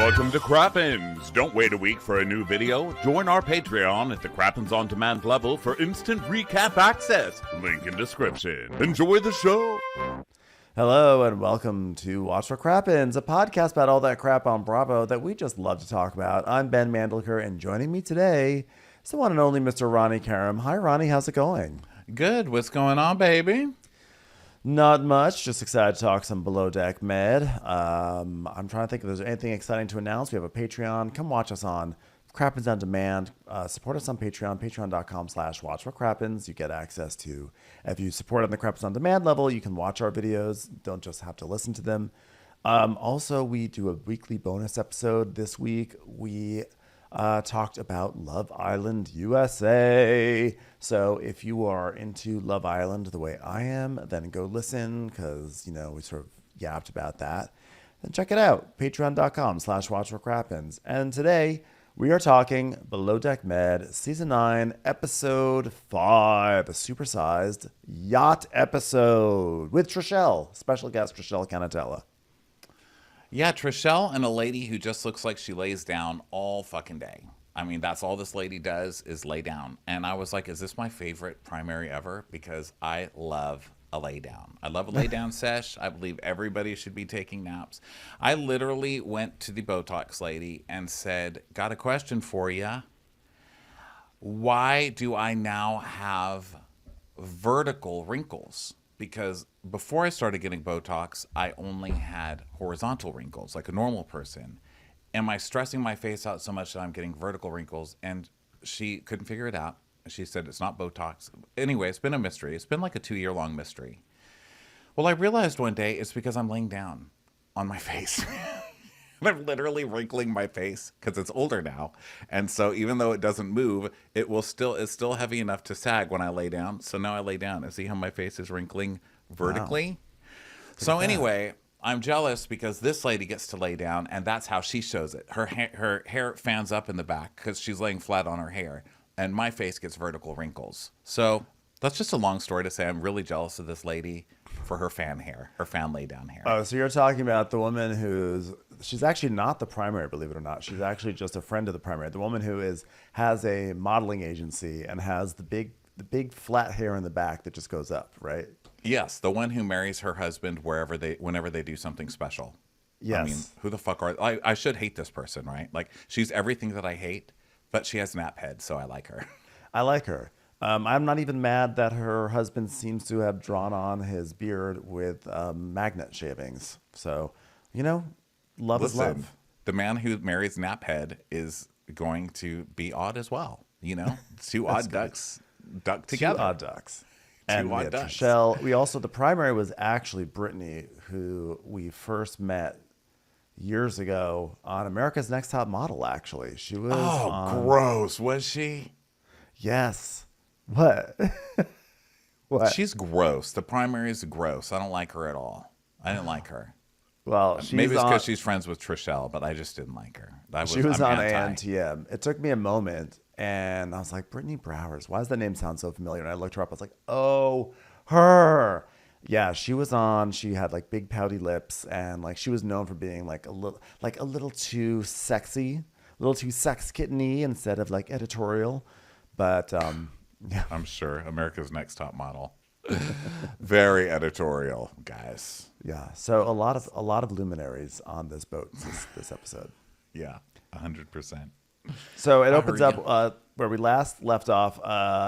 Welcome to Crappens. Don't wait a week for a new video. Join our Patreon at the Crappens On Demand level for instant recap access. Link in description. Enjoy the show. Hello and welcome to Watch for Crappens, a podcast about all that crap on Bravo that we just love to talk about. I'm Ben Mandelker, and joining me today is the one and only Mr. Ronnie Karam. Hi, Ronnie. How's it going? Good. What's going on, baby? Not much. Just excited to talk some Below Deck Med. I'm trying to think if there's anything exciting to announce. We have a Patreon. Come watch us on Crappens On Demand. Support us on Patreon, patreon.com/watchforcrappens. You get access to, if you support on the Crappens On Demand level, you can watch our videos. Don't just have to listen to them. Also, we do a weekly bonus episode. This week, we talked about Love Island USA. So if you are into Love Island the way I am, then go listen because, you know, we sort of yapped about that. Then check it out, patreon.com/watchforcrappens. And today we are talking Below Deck Med, Season 9, Episode 5, a supersized yacht episode with Trishelle, special guest Trishelle Canatella. Yeah, Trishelle and a lady who just looks like she lays down all fucking day. I mean, that's all this lady does is lay down. And I was like, is this my favorite primary ever? Because I love a lay down. I love a lay down sesh. I believe everybody should be taking naps. I literally went to the Botox lady and said, got a question for you. Why do I now have vertical wrinkles? Because before I started getting Botox, I only had horizontal wrinkles like a normal person. Am I stressing my face out so much that I'm getting vertical wrinkles? And she couldn't figure it out. She said it's not Botox. Anyway, it's been a mystery. It's been like a 2-year-long mystery. Well, I realized one day it's because I'm laying down on my face. I'm literally wrinkling my face because it's older now. And so even though it doesn't move, it's still heavy enough to sag when I lay down. So now I lay down and see how my face is wrinkling vertically. Wow. So anyway, I'm jealous because this lady gets to lay down and that's how she shows it. Her hair fans up in the back because she's laying flat on her hair. And my face gets vertical wrinkles. So that's just a long story to say I'm really jealous of this lady for her fan lay down hair. Oh, so you're talking about the woman she's actually not the primary, believe it or not. She's actually just a friend of the primary. The woman who has a modeling agency and has the big flat hair in the back that just goes up, right? Yes, the one who marries her husband whenever they do something special. Yes. I mean, who the fuck I should hate this person, right? Like, she's everything that I hate, but she has nap head, so I like her. I like her. I'm not even mad that her husband seems to have drawn on his beard with magnet shavings. So, you know, love is love. The man who marries Naphead is going to be odd as well. You know, two odd ducks duck together. Two odd ducks. And odd ducks. Trishelle. The primary was actually Brittany, who we first met years ago on America's Next Top Model, actually. She was gross, was she? Yes. What? What? She's gross. The primary is gross. I don't like her at all. I didn't like her. Well, maybe it's because she's friends with Trishelle, but I just didn't like her. She was on ANTM. It took me a moment, and I was like, Brittany Browers. Why does that name sound so familiar? And I looked her up. I was like, oh, her. Yeah, she was on. She had like big pouty lips, and like she was known for being like a little too sexy, a little too sex kitten-y instead of like editorial. But yeah, I'm sure America's Next Top Model, very editorial, guys. Yeah, so a lot of luminaries on this boat this episode. Yeah, 100%. So it opens up where we last left off.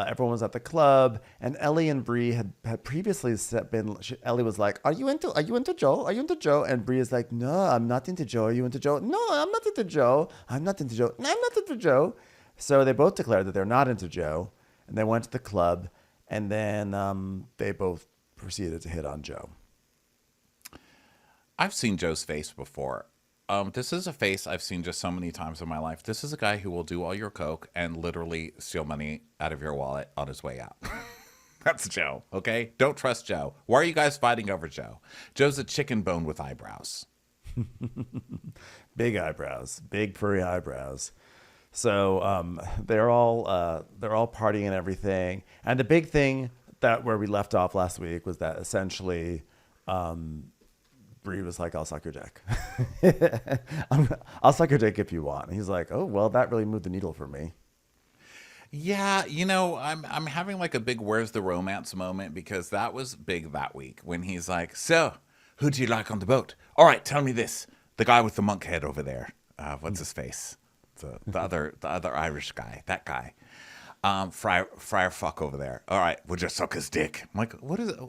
Everyone was at the club, and Ellie and Bree had previously Ellie was like, "Are you into Joe? Are you into Joe?" And Bree is like, "No, I'm not into Joe. Are you into Joe? No, I'm not into Joe. I'm not into Joe. No, I'm not into Joe." So they both declared that they're not into Joe, and they went to the club, and then they both proceeded to hit on Joe. I've seen Joe's face before. This is a face I've seen just so many times in my life. This is a guy who will do all your coke and literally steal money out of your wallet on his way out. That's Joe, okay? Don't trust Joe. Why are you guys fighting over Joe? Joe's a chicken bone with eyebrows. Big eyebrows, big furry eyebrows. So they're all partying and everything. And the big thing that where we left off last week was that essentially Bree was like, I'll suck your dick. I'll suck your dick if you want. And he's like, oh, well, that really moved the needle for me. Yeah, you know, I'm having like a big "Where's the romance" moment because that was big that week when he's like, "So, who do you like on the boat? All right, tell me this: the guy with the monk head over there. What's his face? The other Irish guy. That guy. Friar fuck over there. All right, we'll just suck his dick." I'm like, "What is it?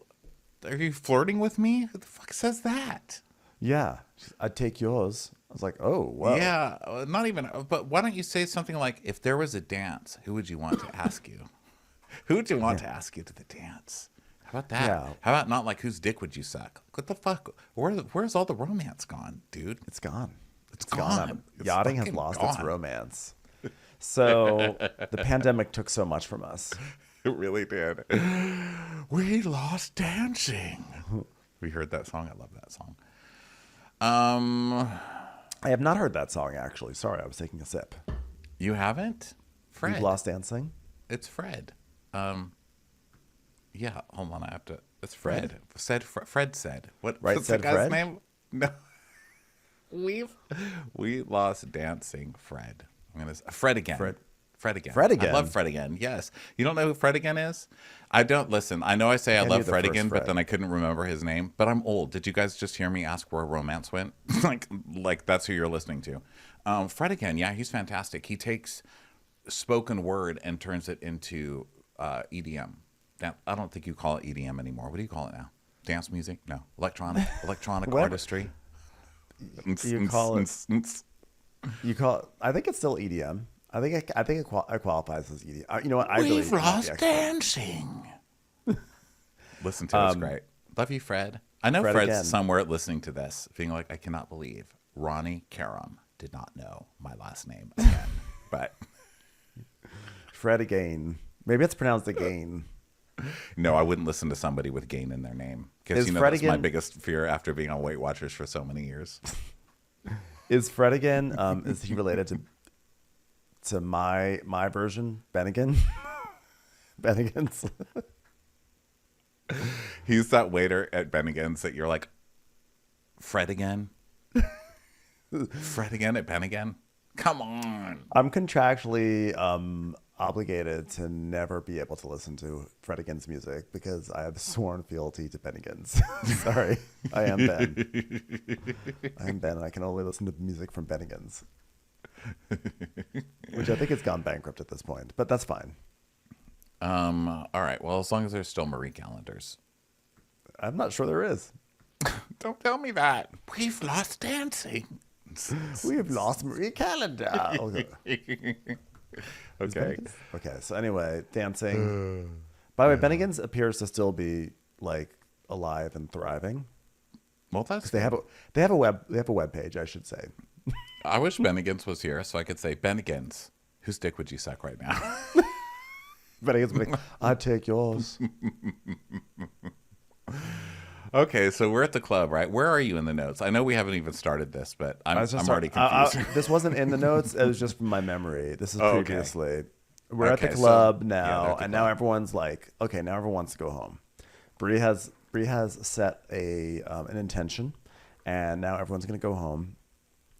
Are you flirting with me? Who the fuck says that?" Yeah, I'd take yours. I was like, oh, wow. Yeah, not even. But why don't you say something like, "If there was a dance, who would you want to ask you? Who would you want to ask you to the dance?" How about that? Yeah. How about not like, "Whose dick would you suck?" What the fuck? Where's all the romance gone, dude? It's gone. It's gone. It's Yachting has fucking lost its gone. romance. So the pandemic took so much from us. It really did. We lost dancing. We heard that song. I love that song. I have not heard that song, actually. Sorry, I was taking a sip. You haven't? Fred. We've lost dancing? It's Fred. Yeah, hold on. I have to. It's Fred. Fred said. What's said the guy's Fred? name? No. We lost dancing. Fred. Fred again. Fred again. Fred again? I love Fred again. Yes. You don't know who Fred again is? I don't listen. I know I say I Can't love hear the Fred first again, but Fred. then I couldn't remember his name. But I'm old. Did you guys just hear me ask where romance went? like that's who you're listening to. Fred again. Yeah, he's fantastic. He takes spoken word and turns it into EDM. Now, I don't think you call it EDM anymore. What do you call it now? Dance music? No. Electronic What? artistry. You call it. I think it's still EDM. I think it qualifies as EDM. You know what? We've lost dancing. Listen to it's great. Love you, Fred. I know Fred Fred's again. somewhere listening to this, being like, "I cannot believe Ronnie Karam did not know my last name again." But Fred again. Maybe it's pronounced again. no, I wouldn't listen to somebody with "gain" in their name because Is that's Fred my again- biggest fear after being on Weight Watchers for so many years. Is Fred again? Is he related to my version, Bennigan? Bennigan's. He's that waiter at Bennigan's that you're like, "Fred again? Fred again at Bennigan? Come on." I'm contractually obligated to never be able to listen to Fred again's music because I have sworn fealty to Bennigan's. Sorry, I am Ben. I am Ben, and I can only listen to music from Bennigan's, which I think has gone bankrupt at this point, but that's fine. All right. Well, as long as there's still Marie calendars. I'm not sure there is. Don't tell me that. We've lost dancing. We have lost Marie Calendar. Okay. Okay, so anyway, dancing. By the way, Bennigan's appears to still be like alive and thriving. Well, that's They have a web page, I should say. I wish Bennigan's was here so I could say, "Bennigan's, whose dick would you suck right now?" Bennigan's would be like, I'd take yours. Okay, so we're at the club, right? Where are you in the notes? I know we haven't even started this, but I'm already confused. This wasn't in the notes. It was just from my memory. This is okay. previously. We're at the Okay, so- club yeah, now, they're at the and club. now everyone's like, okay, now everyone wants to go home. Bree has set an intention, and now everyone's going to go home.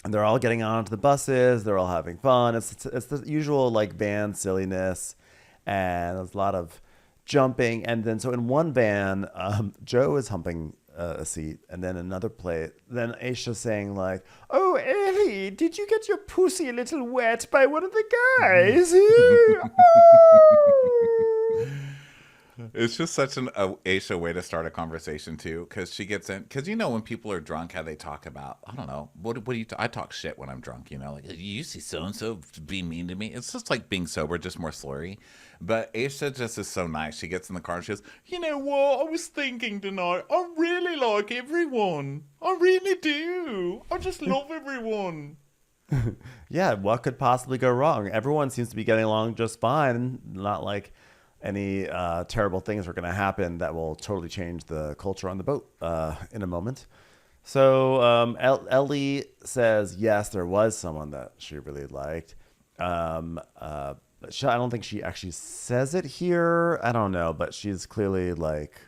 And they're all getting onto the buses. They're all having fun. It's the usual like van silliness, and there's a lot of jumping. And then so in one van, Joe is humping a seat, and then another plate. Then Aisha's saying like, "Oh, Ellie, did you get your pussy a little wet by one of the guys?" Oh. It's just such an Aisha way to start a conversation too, because she gets in. Because you know when people are drunk, how they talk about, I don't know, what do you? I talk shit when I'm drunk. You know, like, "You see so and so be mean to me." It's just like being sober, just more slurry. But Aisha just is so nice. She gets in the car and she goes, "You know what? I was thinking tonight. I really like everyone. I really do. I just love everyone." Yeah, what could possibly go wrong? Everyone seems to be getting along just fine. Not like any terrible things are going to happen that will totally change the culture on the boat in a moment. So Ellie says, yes, there was someone that she really liked. I don't think she actually says it here. I don't know, but she's clearly like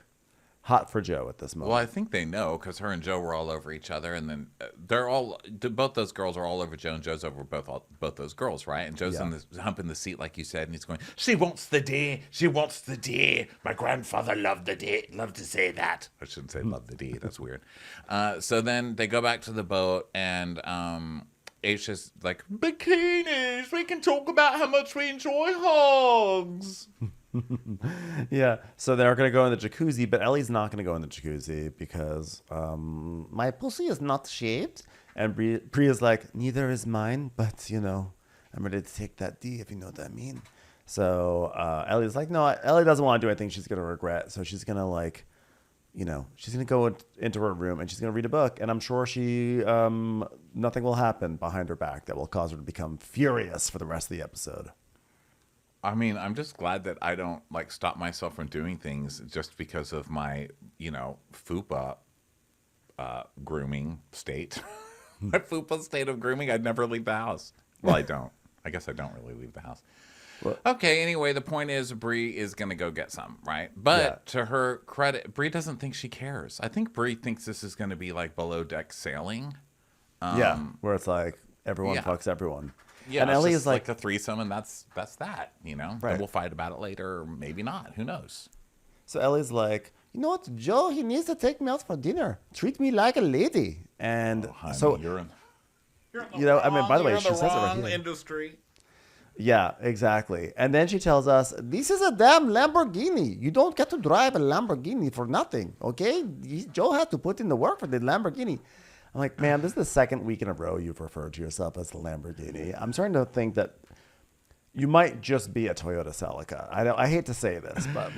hot for Joe at this moment. Well, I think they know because her and Joe were all over each other, and then both those girls are all over Joe, and Joe's over both those girls, right? And Joe's humping the seat like you said, and he's going, "She wants the D, she wants the D. My grandfather loved the D, loved to say that." I shouldn't say love the D. That's weird. So then they go back to the boat, and Aisha's like, "Bikinis. We can talk about how much we enjoy hugs." Yeah, so they're going to go in the jacuzzi, but Ellie's not going to go in the jacuzzi because my pussy is not shaved. And Priya's like, neither is mine, but, I'm ready to take that D, if you know what I mean. So Ellie's like, no, Ellie doesn't want to do anything she's going to regret. So she's going to, she's going to go into her room and she's going to read a book. And I'm sure nothing will happen behind her back that will cause her to become furious for the rest of the episode. I mean, I'm just glad that I don't stop myself from doing things just because of my, FUPA grooming state. My FUPA state of grooming. I'd never leave the house. Well, I don't. I guess I don't really leave the house. Well, okay. Anyway, the point is Bree is going to go get some, right? But to her credit, Bree doesn't think she cares. I think Bree thinks this is going to be like below deck sailing. Where it's like everyone fucks everyone. Yeah, and Ellie is like a threesome, and that's that, Right. And we'll fight about it later, or maybe not. Who knows? So Ellie's like, you know what, Joe, he needs to take me out for dinner. Treat me like a lady. And honey, so, you're in by the way, she says it right here. Industry. Yeah, exactly. And then she tells us, this is a damn Lamborghini. You don't get to drive a Lamborghini for nothing, okay? Joe has to put in the work for the Lamborghini. I'm like, man, this is the second week in a row you've referred to yourself as the Lamborghini. I'm starting to think that you might just be a Toyota Celica. I hate to say this, but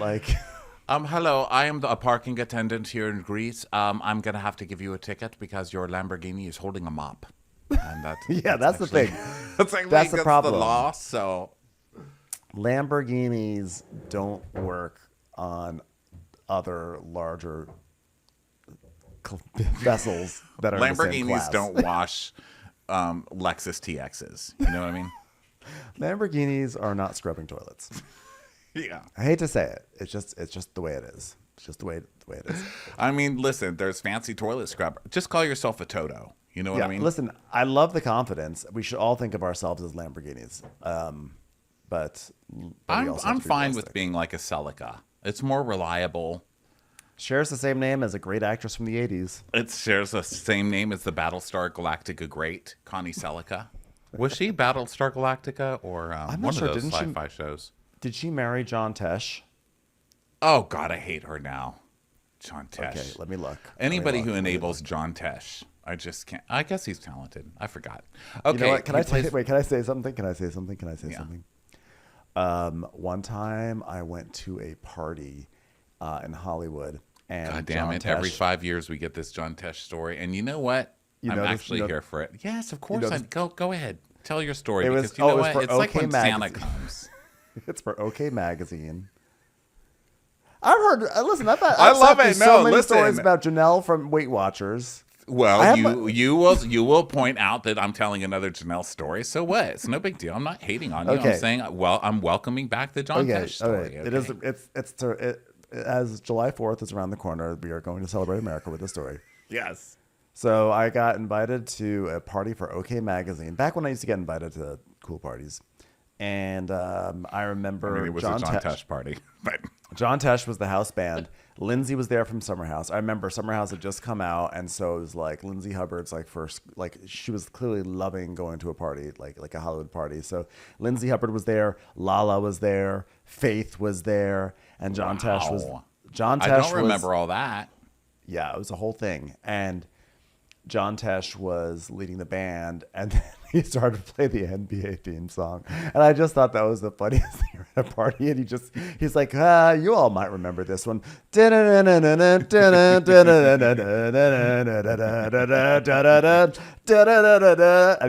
hello, I am a parking attendant here in Greece. I'm going to have to give you a ticket because your Lamborghini is holding a mop. And that's the thing. That's the problem. The law, so Lamborghinis don't work on other larger vessels that are Lamborghinis in the same class. Don't wash Lexus TXs. You know what I mean? Lamborghinis are not scrubbing toilets. Yeah, I hate to say it. It's just the way it is. It's just the way it is. I mean, listen, there's fancy toilet scrubber. Just call yourself a Toto. You know what I mean? Listen, I love the confidence. We should all think of ourselves as Lamborghinis. But I'm fine with being like a Celica. It's more reliable. Shares the same name as a great actress from the 80s. It shares the same name as the Battlestar Galactica great, Connie Celica. Was she Battlestar Galactica or I'm one not sure. of those sci-fi shows? Did she marry John Tesh? Oh, God, I hate her now. John Tesh. Okay, let me look. Anybody who enables John Tesh, I just can't. I guess he's talented. I forgot. Okay. You know what? Can I say something? Can I say something? One time I went to a party in Hollywood. And God damn it. Every 5 years we get this John Tesh story. And you know what? I'm actually here for it. Yes, of course. Go ahead. Tell your story. Because you know what? It's like when Santa comes. It's for OK Magazine. I've heard. Listen, I've love it. So many stories about Janelle from Weight Watchers. Well, you will point out that I'm telling another Janelle story. So what? It's no big deal. I'm not hating on you. Okay. I'm saying, well, I'm welcoming back the John Tesh story. Okay. As July 4th is around the corner, we are going to celebrate America with this story. Yes. So I got invited to a party for OK Magazine back when I used to get invited to cool parties. And I remember it was a John Tesh party. But John Tesh was the house band. Lindsay was there from Summer House. I remember Summer House had just come out, and so it was like Lindsay Hubbard's first, she was clearly loving going to a party, like a Hollywood party. So Lindsay Hubbard was there, Lala was there, Faith was there, and John Tesh was. I don't remember all that. Yeah, it was a whole thing, and John Tesh was leading the band, and then he started to play the NBA theme song. And I just thought that was the funniest thing at a party. And he's like, you all might remember this one. And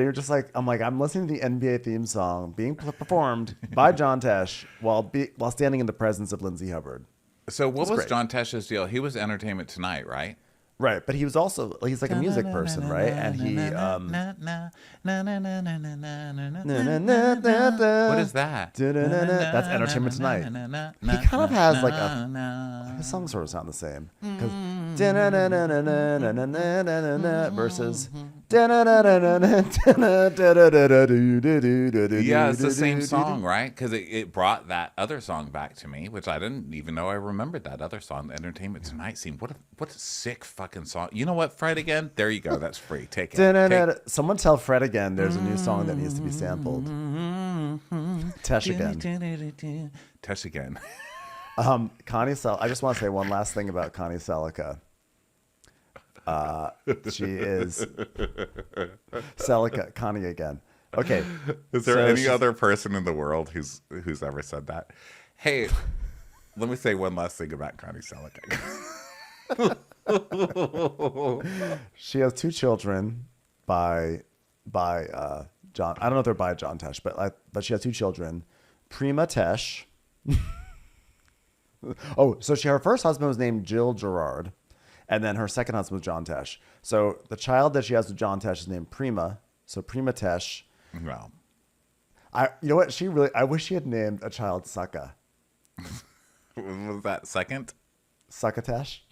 you're just like, I'm listening to the NBA theme song being performed by John Tesh while standing in the presence of Lindsay Hubbard. So what was John Tesh's deal? He was Entertainment Tonight, right? Right, but he was also he's like a music person, right? And he what is that? That's Entertainment Tonight. He kind of has like his songs sort of sound the same because versus yeah, it's the same song, right? Because it brought that other song back to me, which I didn't even know I remembered that other song, the Entertainment Tonight scene. What a sick fucking song. You know what, Fred again? There you go. That's free. Take it. Someone tell Fred again there's a new song that needs to be sampled. Tesh again. Tesh again. Connie I just want to say one last thing about Connie Selica. She is Selica, Connie again. Okay. Is there any other person in the world who's ever said that? Hey, let me say one last thing about Connie Selica. She has 2 children by John. I don't know if they're by John Tesh, but she has 2 children. Prima Tesh. So her first husband was named Jill Gerard, and then her second husband was John Tesh. So the child that she has with John Tesh is named Prima. So Prima Tesh. Well, you know what? I wish she had named a child Succa. Was that second? Succotash.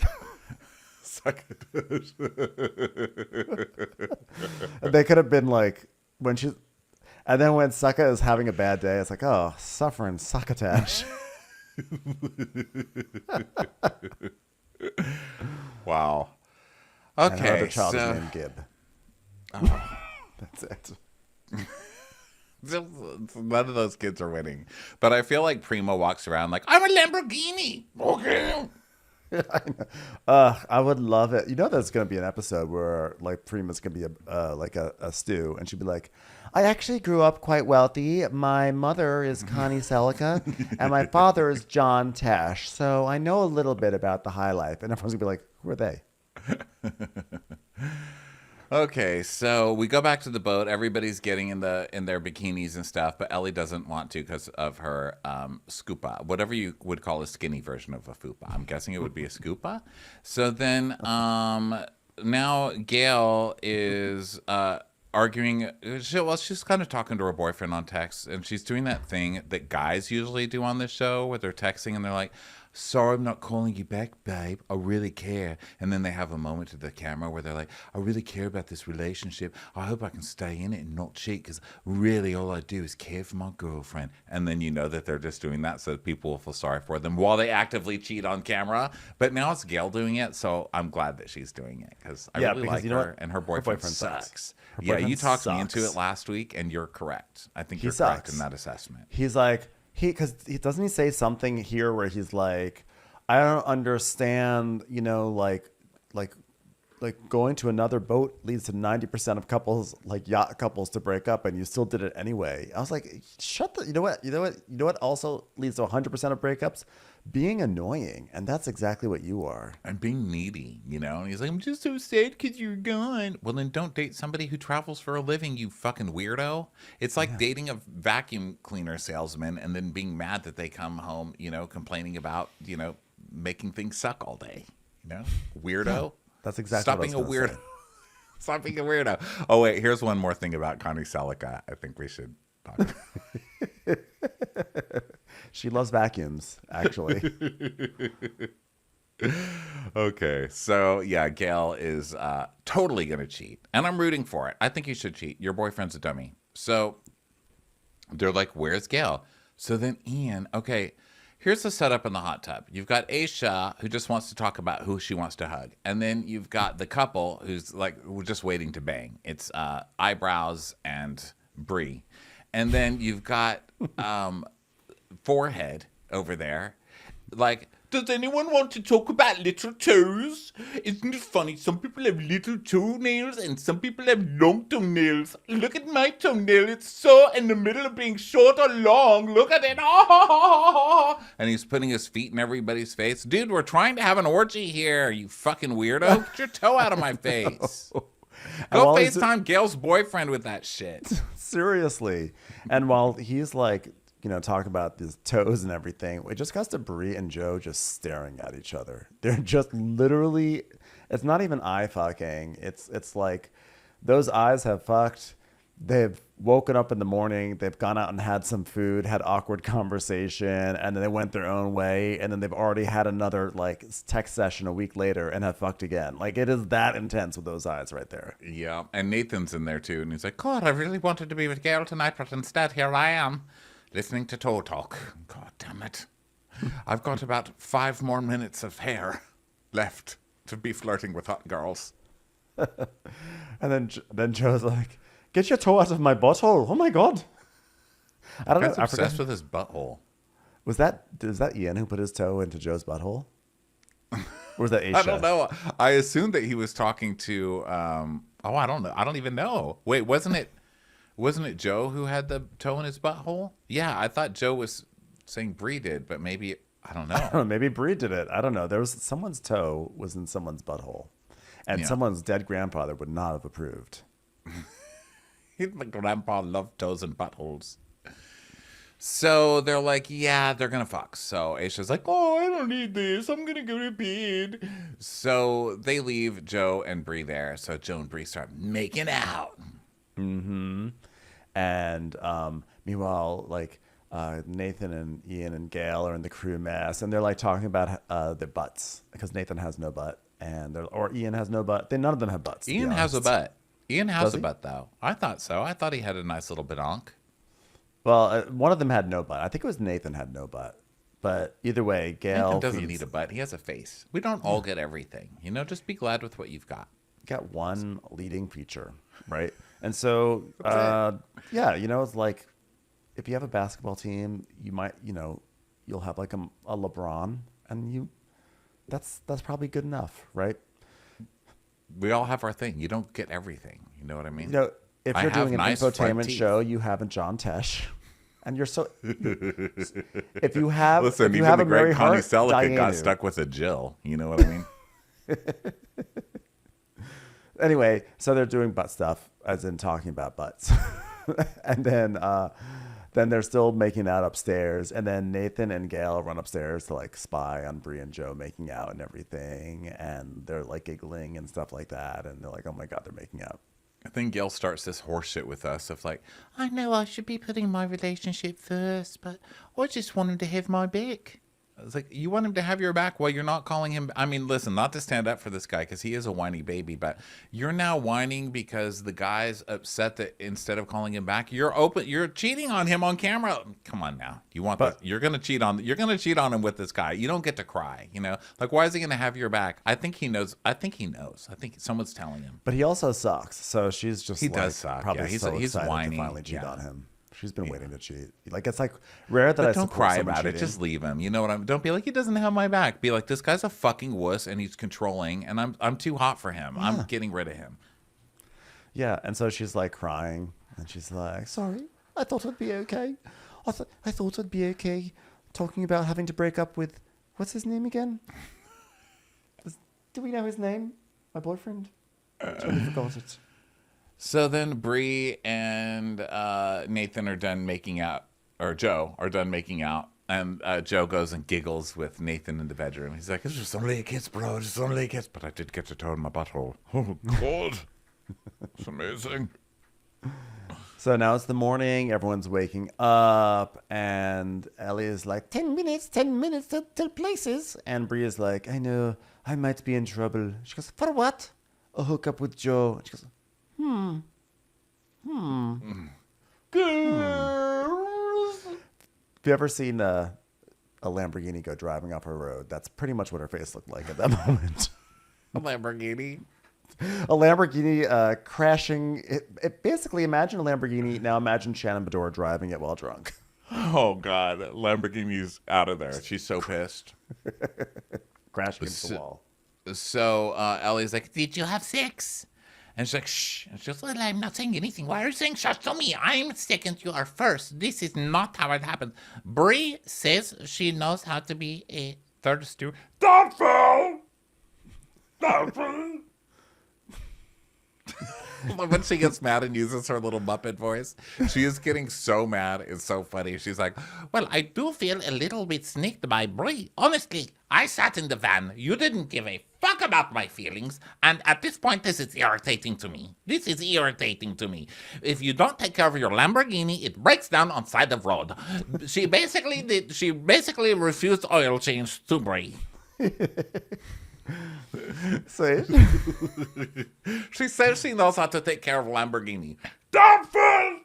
Succotash. They could have been like and then when Succa is having a bad day, it's like, oh, suffering Succotash. Wow. Okay. And her other child is named Gib. Oh. That's it. None of those kids are winning. But I feel like Prima walks around like, I'm a Lamborghini. Okay. I would love it. You know, there's going to be an episode where like Prima's going to be a stew, and she'd be like, I actually grew up quite wealthy. My mother is Connie Selica, and my father is John Tesh. So I know a little bit about the high life. And everyone's going to be like, who are they? Okay, so we go back to the boat. Everybody's getting in their bikinis and stuff, but Ellie doesn't want to because of her scupa, whatever you would call a skinny version of a fupa. I'm guessing it would be a scupa. So then now Gail is arguing. She's kind of talking to her boyfriend on text, and she's doing that thing that guys usually do on this show where they're texting and they're like, sorry, I'm not calling you back, babe. I really care. And then they have a moment to the camera where they're like, I really care about this relationship. I hope I can stay in it and not cheat because really all I do is care for my girlfriend. And then you know that they're just doing that so that people will feel sorry for them while they actively cheat on camera. But now it's Gail doing it, so I'm glad that she's doing it because I really like her. And her boyfriend sucks. You talked me into it last week, and you're correct. I think you're correct in that assessment. He's like, doesn't he say something here where he's like, I don't understand, like going to another boat leads to 90% of couples, like yacht couples, to break up, and you still did it anyway. I was like, you know what also leads to 100% of breakups? Being annoying. And that's exactly what you are. And being needy, and he's like, I'm just so sad because you're gone. Well, then don't date somebody who travels for a living, you fucking weirdo. It's like dating a vacuum cleaner salesman and then being mad that they come home, complaining about, making things suck all day. Weirdo. Yeah, that's exactly what I was gonna say. Stop being a weirdo. Oh, wait, here's one more thing about Connie Selica I think we should talk about. She loves vacuums, actually. Okay, so yeah, Gail is totally going to cheat. And I'm rooting for it. I think you should cheat. Your boyfriend's a dummy. So they're like, where's Gail? So then Ian, okay, here's the setup in the hot tub. You've got Aisha, who just wants to talk about who she wants to hug. And then you've got the couple who's like, we're just waiting to bang. It's Eyebrows and Bree. And then you've got Forehead over there. Like, does anyone want to talk about little toes? Isn't it funny? Some people have little toenails and some people have long toenails. Look at my toenail. It's so in the middle of being short or long. Look at it. And he's putting his feet in everybody's face. Dude, we're trying to have an orgy here, you fucking weirdo. Get your toe out of my face. Go FaceTime Gail's boyfriend with that shit. Seriously. And while he's like, talking about his toes and everything, it just cuts to Bree and Joe just staring at each other. They're just literally, It's not even eye fucking. It's like those eyes have fucked. They've woken up in the morning, they've gone out and had some food, had awkward conversation, and then they went their own way, and then they've already had another like text session a week later and have fucked again. Like it is that intense with those eyes right there. Yeah, and Nathan's in there too, and he's like, God, I really wanted to be with Gail tonight, but instead here I am, listening to Toe Talk. God damn it. I've got about 5 more minutes of hair left to be flirting with hot girls. And then Joe's like, get your toe out of my butthole. Oh my God. I don't know. Guy's obsessed with his butthole. Was that Ian who put his toe into Joe's butthole? Or was that Aisha? I don't know. I assumed that he was talking to, I don't know. I don't even know. Wait, wasn't it Joe who had the toe in his butthole? Yeah, I thought Joe was saying Bree did, but maybe, I don't know. Maybe Bree did it. I don't know. There was someone's toe was in someone's butthole. And someone's dead grandfather would not have approved. My grandpa loved toes and buttholes. So they're like, yeah, they're going to fuck. So Aisha's like, oh, I don't need this. I'm going to go to bed. So they leave Joe and Bree there. So Joe and Bree start making out. Mm-hmm. And meanwhile, like Nathan and Ian and Gail are in the crew mess. And they're like talking about their butts. Because Nathan has no butt. Or Ian has no butt. None of them have butts. Ian has a butt. Ian has a butt, though. I thought so. I thought he had a nice little badonk. Well, one of them had no butt. I think it was Nathan had no butt. But either way, Gail Nathan doesn't need a butt. He has a face. We don't all get everything. You know, just be glad with what you've got. Got one leading feature, right? And so, yeah, you know, it's like if you have a basketball team, you might, you know, you'll have like a LeBron, and that's probably good enough, right? We all have our thing. You don't get everything. You know what I mean? You know, if you're doing an nice front infotainment teeth. show, you have a John Tesh, and you're so. If you have, Listen, if you even have the a Mary great Connie Hart, Selick got Dianu. stuck with a Jill. You know what I mean? Anyway, so they're doing butt stuff, as in talking about butts, and then they're still making out upstairs, and then Nathan and Gail run upstairs to like spy on Bree and Joe making out and everything, and they're like giggling and stuff like that, and they're like, oh my God, they're making out. I think Gail starts this horseshit with us of like, I know I should be putting my relationship first, but I just want him to have my back. I was like, you want him to have your back while you're not calling him? I mean, listen, not to stand up for this guy because he is a whiny baby, but you're now whining because the guy's upset that instead of calling him back, you're cheating on him on camera. Come on now, you're gonna cheat on him with this guy. You don't get to cry, you know? Like, why is he gonna have your back? I think he knows. I think someone's telling him. But he also sucks, so she's just He does suck. probably Yeah, he's excited whiny. to finally cheat Yeah. on him. She's been waiting to cheat. Like, it's like rare that But I don't support cry someone about it. cheating. Just leave him. You know what don't be like, he doesn't have my back. Be like, this guy's a fucking wuss and he's controlling and I'm too hot for him. I'm getting rid of him. Yeah, and so she's like crying, and she's like, sorry, I thought it'd be okay. I thought it'd be okay talking about having to break up with, what's his name again? Do we know his name? My boyfriend? I totally forgot it. So then Bree and Nathan are done making out, or Joe are done making out. And Joe goes and giggles with Nathan in the bedroom. He's like, it's just only a kiss, bro. It's just only a kiss. But I did get a toe in my butthole. Oh, God. It's amazing. So now it's the morning. Everyone's waking up. And Ellie is like, 10 minutes till places. And Bree is like, I know, I might be in trouble. She goes, for what? A hookup with Joe. And she goes, Girls. Have you ever seen a Lamborghini go driving off a road? That's pretty much what her face looked like at that moment. A Lamborghini. A Lamborghini crashing. Basically, imagine a Lamborghini. Now imagine Shannon Bedore driving it while drunk. Oh, God. Lamborghini's out of there. She's so pissed. Crashing into the wall. So Ellie's like, did you have sex? And she's like, shh. And she goes, well, I'm not saying anything. Why are you saying shush to me? I'm second, you are first. This is not how it happened. Bree says she knows how to be a third steward. Doubtful! When she gets mad and uses her little Muppet voice, she is getting so mad. It's so funny. She's like, well, I do feel a little bit sneaked by Brie. Honestly, I sat in the van. You didn't give a fuck about my feelings. And at this point, this is irritating to me. This is irritating to me. If you don't take care of your Lamborghini, it breaks down on side of road. She basically refused oil change to Brie. So She says she knows how to take care of Lamborghini. Doubtful!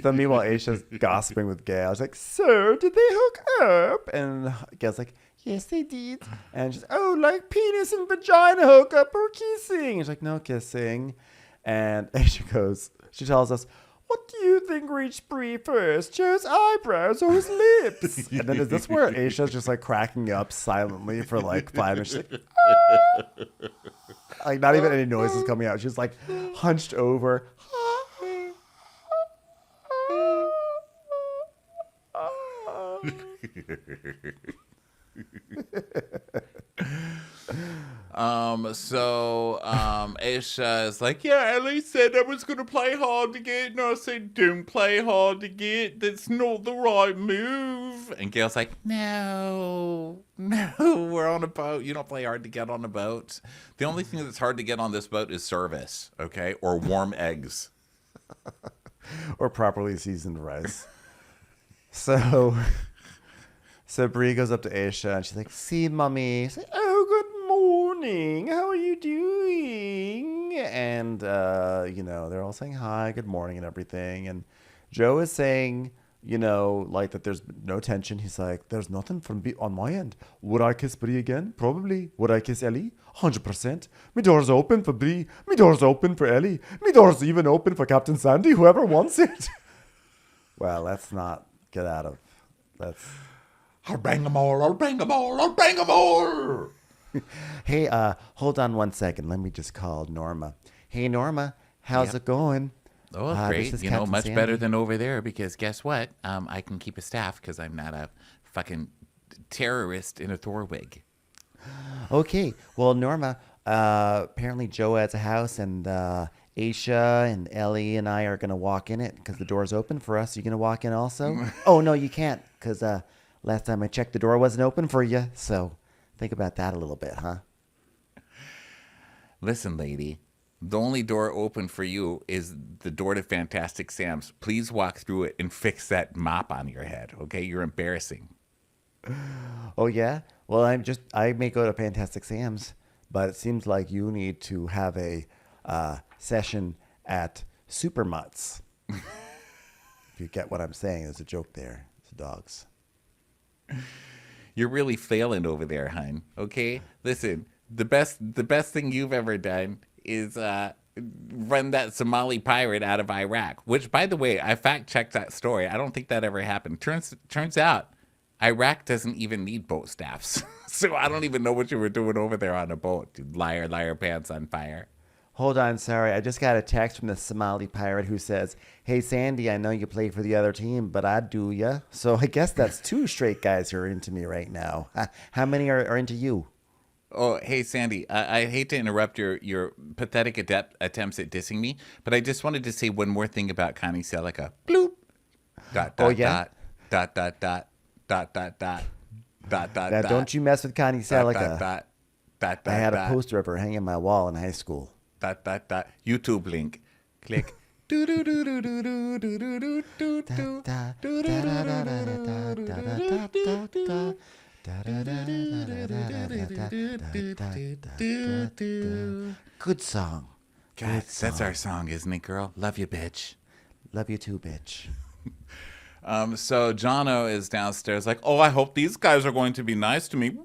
so meanwhile, Aisha's gossiping with Gail. She's like, "Sir, did they hook up?" And Gail's like, "Yes, they did." And she's, "Oh, like penis and vagina hook up or kissing?" And she's like, "No kissing." And Aisha goes, she tells us, "What do you think reached Brie first? Joe's eyebrows or his lips?" And then is this where Aisha's just like cracking up silently for like 5 minutes? She's like, "Ah!" Like not even any noise is coming out. She's like hunched over. Aisha is like, yeah, Ellie said I was gonna play hard to get, and I said, don't play hard to get, that's not the right move. And Gail's like, no, we're on a boat, you don't play hard to get on a boat. The only thing that's hard to get on this boat is service, okay, or warm eggs. Or properly seasoned rice. So Brie goes up to Aisha and she's like, "See, mommy." She's like, "Oh, good morning. How are you doing?" And, they're all saying hi, good morning and everything. And Joe is saying, like that there's no tension. He's like, "There's nothing on my end. Would I kiss Brie again? Probably. Would I kiss Ellie? 100%. Me door's open for Brie. Me door's open for Ellie. Me door's even open for Captain Sandy, whoever wants it." Well, let's not get out of... I'll bang them all, I'll bang them all, I'll bang them all. Hey, hold on one second. Let me just call Norma. Hey, Norma, how's it going? Oh, great. Much Sandy. better than over there because guess what? I can keep a staff because I'm not a fucking terrorist in a Thor wig. Okay. Well, Norma, apparently Joe has a house and Aisha and Ellie and I are going to walk in it because the door's open for us. Are you going to walk in also? Oh, no, you can't because last time I checked, the door wasn't open for you. So think about that a little bit, huh? Listen, lady, the only door open for you is the door to Fantastic Sam's. Please walk through it and fix that mop on your head, okay? You're embarrassing. Oh, yeah? Well, I may go to Fantastic Sam's, but it seems like you need to have a session at Super Mutts. If you get what I'm saying, there's a joke there. It's dogs. You're really failing over there, hon. Okay? Listen, the best thing you've ever done is run that Somali pirate out of Iraq, which, by the way, I fact-checked that story. I don't think that ever happened. Turns out Iraq doesn't even need boat staffs. So I don't even know what you were doing over there on a boat. Dude, liar, pants on fire. Hold on, sorry. I just got a text from the Somali pirate who says, "Hey, Sandy, I know you play for the other team, but I do ya." So I guess that's 2 straight guys who are into me right now. How many are into you? Oh, hey, Sandy, I hate to interrupt your pathetic attempts at dissing me, but I just wanted to say one more thing about Connie Selica. Bloop. Now, don't you mess with Connie Selica. I had a poster of her hanging on my wall in high school. YouTube link. Click. Good song. God, that's our song, isn't it, girl? Love you, bitch. Love you too, bitch. So Jono is downstairs like, oh, I hope these guys are going to be nice to me.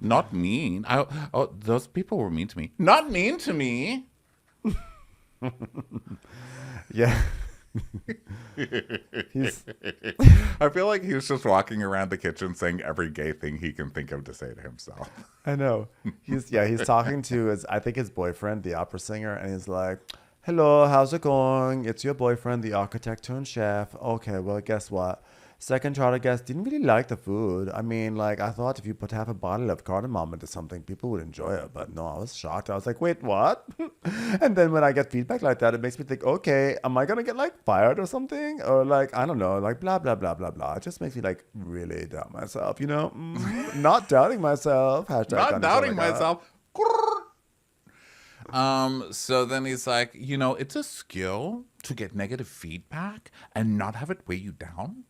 Not mean. Oh, those people were mean to me. Not mean to me. Yeah. I feel like he's just walking around the kitchen saying every gay thing he can think of to say to himself. I know. He's talking to his boyfriend, the opera singer, and he's like, "Hello, how's it going? It's your boyfriend, the architect turned chef. Okay, well, guess what? Second Charter guest didn't really like the food. I mean, like, I thought if you put half a bottle of cardamom into something, people would enjoy it. But no, I was shocked. I was like, wait, what? And then when I get feedback like that, it makes me think, okay, am I going to get, like, fired or something? Or, like, I don't know, like, blah, blah, blah, blah, blah. It just makes me, like, really doubt myself, you know? Not doubting myself. Hashtag Not doubting like myself. So then he's like, it's a skill to get negative feedback and not have it weigh you down.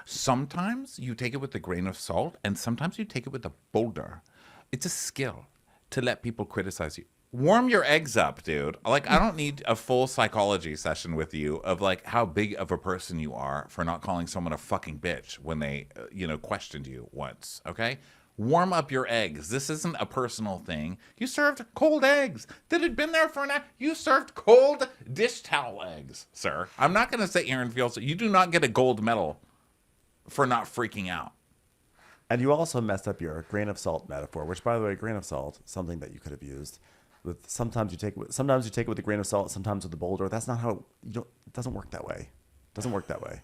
Sometimes you take it with a grain of salt, and sometimes you take it with a boulder. It's a skill to let people criticize you. Warm your eggs up, dude. Like, I don't need a full psychology session with you of like how big of a person you are for not calling someone a fucking bitch when they, questioned you once. Okay? Warm up your eggs. This isn't a personal thing. You served cold eggs that had been there for an hour. You served cold dish towel eggs, sir. I'm not going to sit here and feel so. You do not get a gold medal for not freaking out. And you also messed up your grain of salt metaphor, which, by the way, grain of salt, something that you could have used. With sometimes you take it with a grain of salt, sometimes with a boulder. That's not how it doesn't work that way. It doesn't work that way.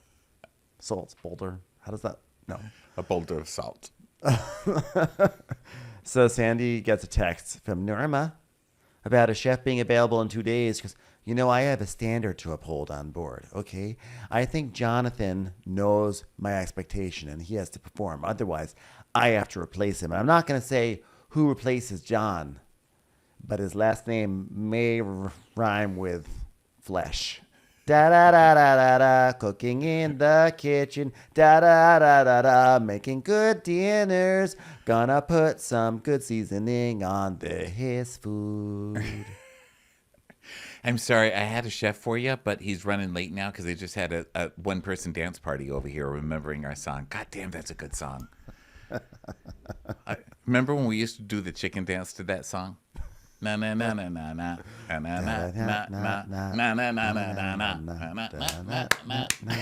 Salt, boulder. How does that? No. A boulder of salt. So Sandy gets a text from Norma about a chef being available in 2 days because, I have a standard to uphold on board, okay? I think Jonathan knows my expectation and he has to perform. Otherwise, I have to replace him. And I'm not going to say who replaces John, but his last name may rhyme with flesh. Da da da da da da, cooking in the kitchen. Da da da da da, making good dinners. Gonna put some good seasoning on his food. I'm sorry, I had a chef for you, but he's running late now because they just had a one-person dance party over here remembering our song. God damn, that's a good song. Remember when we used to do the chicken dance to that song? Na na na na na na na na na na na na na na na na.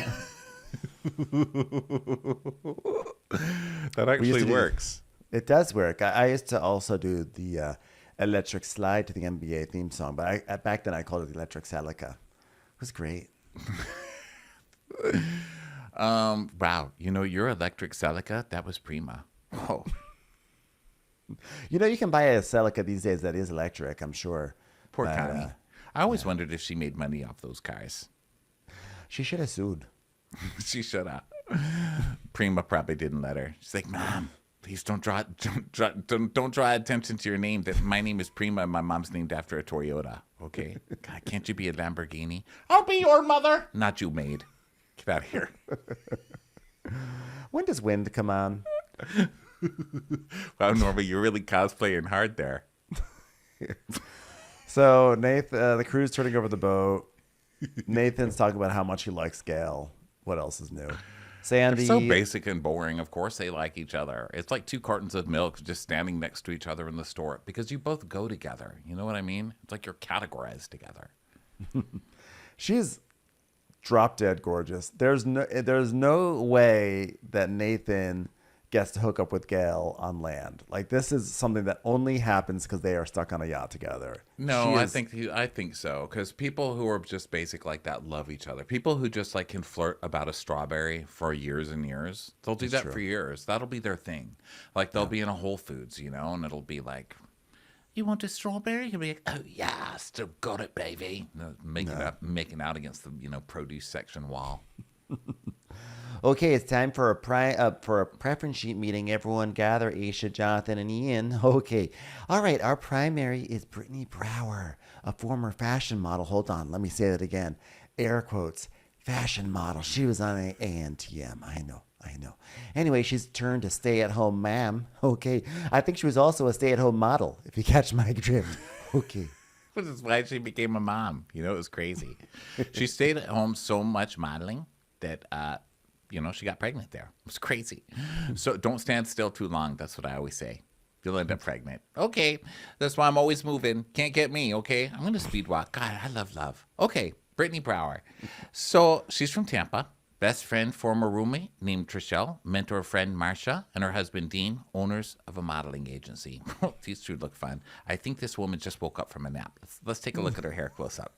That actually works. It does work. I used to also do the electric slide to the NBA theme song, but back then I called it the electric Celica. It was great. Wow, your electric Celica, that was prima. Oh. You can buy a Celica these days that is electric, I'm sure. Poor Connie. I always wondered if she made money off those cars. She should have sued. She should have. Prima probably didn't let her. She's like, Mom, please don't draw attention to your name. That my name is Prima and my mom's named after a Toyota. Okay? God, can't you be a Lamborghini? I'll be your mother. Not you, maid. Get out of here. When does Wind come on? Wow, Norma, you're really cosplaying hard there. So the crew's turning over the boat. Nathan's talking about how much he likes Gail. What else is new? Sandy. They're so basic and boring. Of course they like each other. It's like 2 cartons of milk just standing next to each other in the store because you both go together. You know what I mean? It's like you're categorized together. She's drop dead gorgeous. There's no way that Nathan gets to hook up with Gail on land. Like, this is something that only happens because they are stuck on a yacht together. No, I think so. Because people who are just basic like that love each other. People who just like can flirt about a strawberry for years and years. They'll do that for years. That'll be their thing. Like, they'll be in a Whole Foods, and it'll be like, you want a strawberry? You'll be like, oh yeah, still got it, baby. Making out against the produce section wall. Okay, it's time for a preference sheet meeting. Everyone gather. Aisha, Jonathan, and Ian. Okay. All right, our primary is Brittany Brower, a former fashion model. Hold on, let me say that again. Air quotes, fashion model. She was on ANTM. I know. Anyway, she's turned to stay-at-home ma'am. Okay. I think she was also a stay-at-home model, if you catch my drift. Okay. Which is why she became a mom. It was crazy. She stayed at home so much modeling that she got pregnant there. It was crazy. So don't stand still too long. That's what I always say. You'll end up pregnant. Okay. That's why I'm always moving. Can't get me, okay? I'm going to speed walk. God, I love love. Okay. Brittany Brower. So she's from Tampa. Best friend, former roommate named Trishelle. Mentor friend, Marsha. And her husband, Dean. Owners of a modeling agency. These two look fun. I think this woman just woke up from a nap. Let's take a look at her hair close up.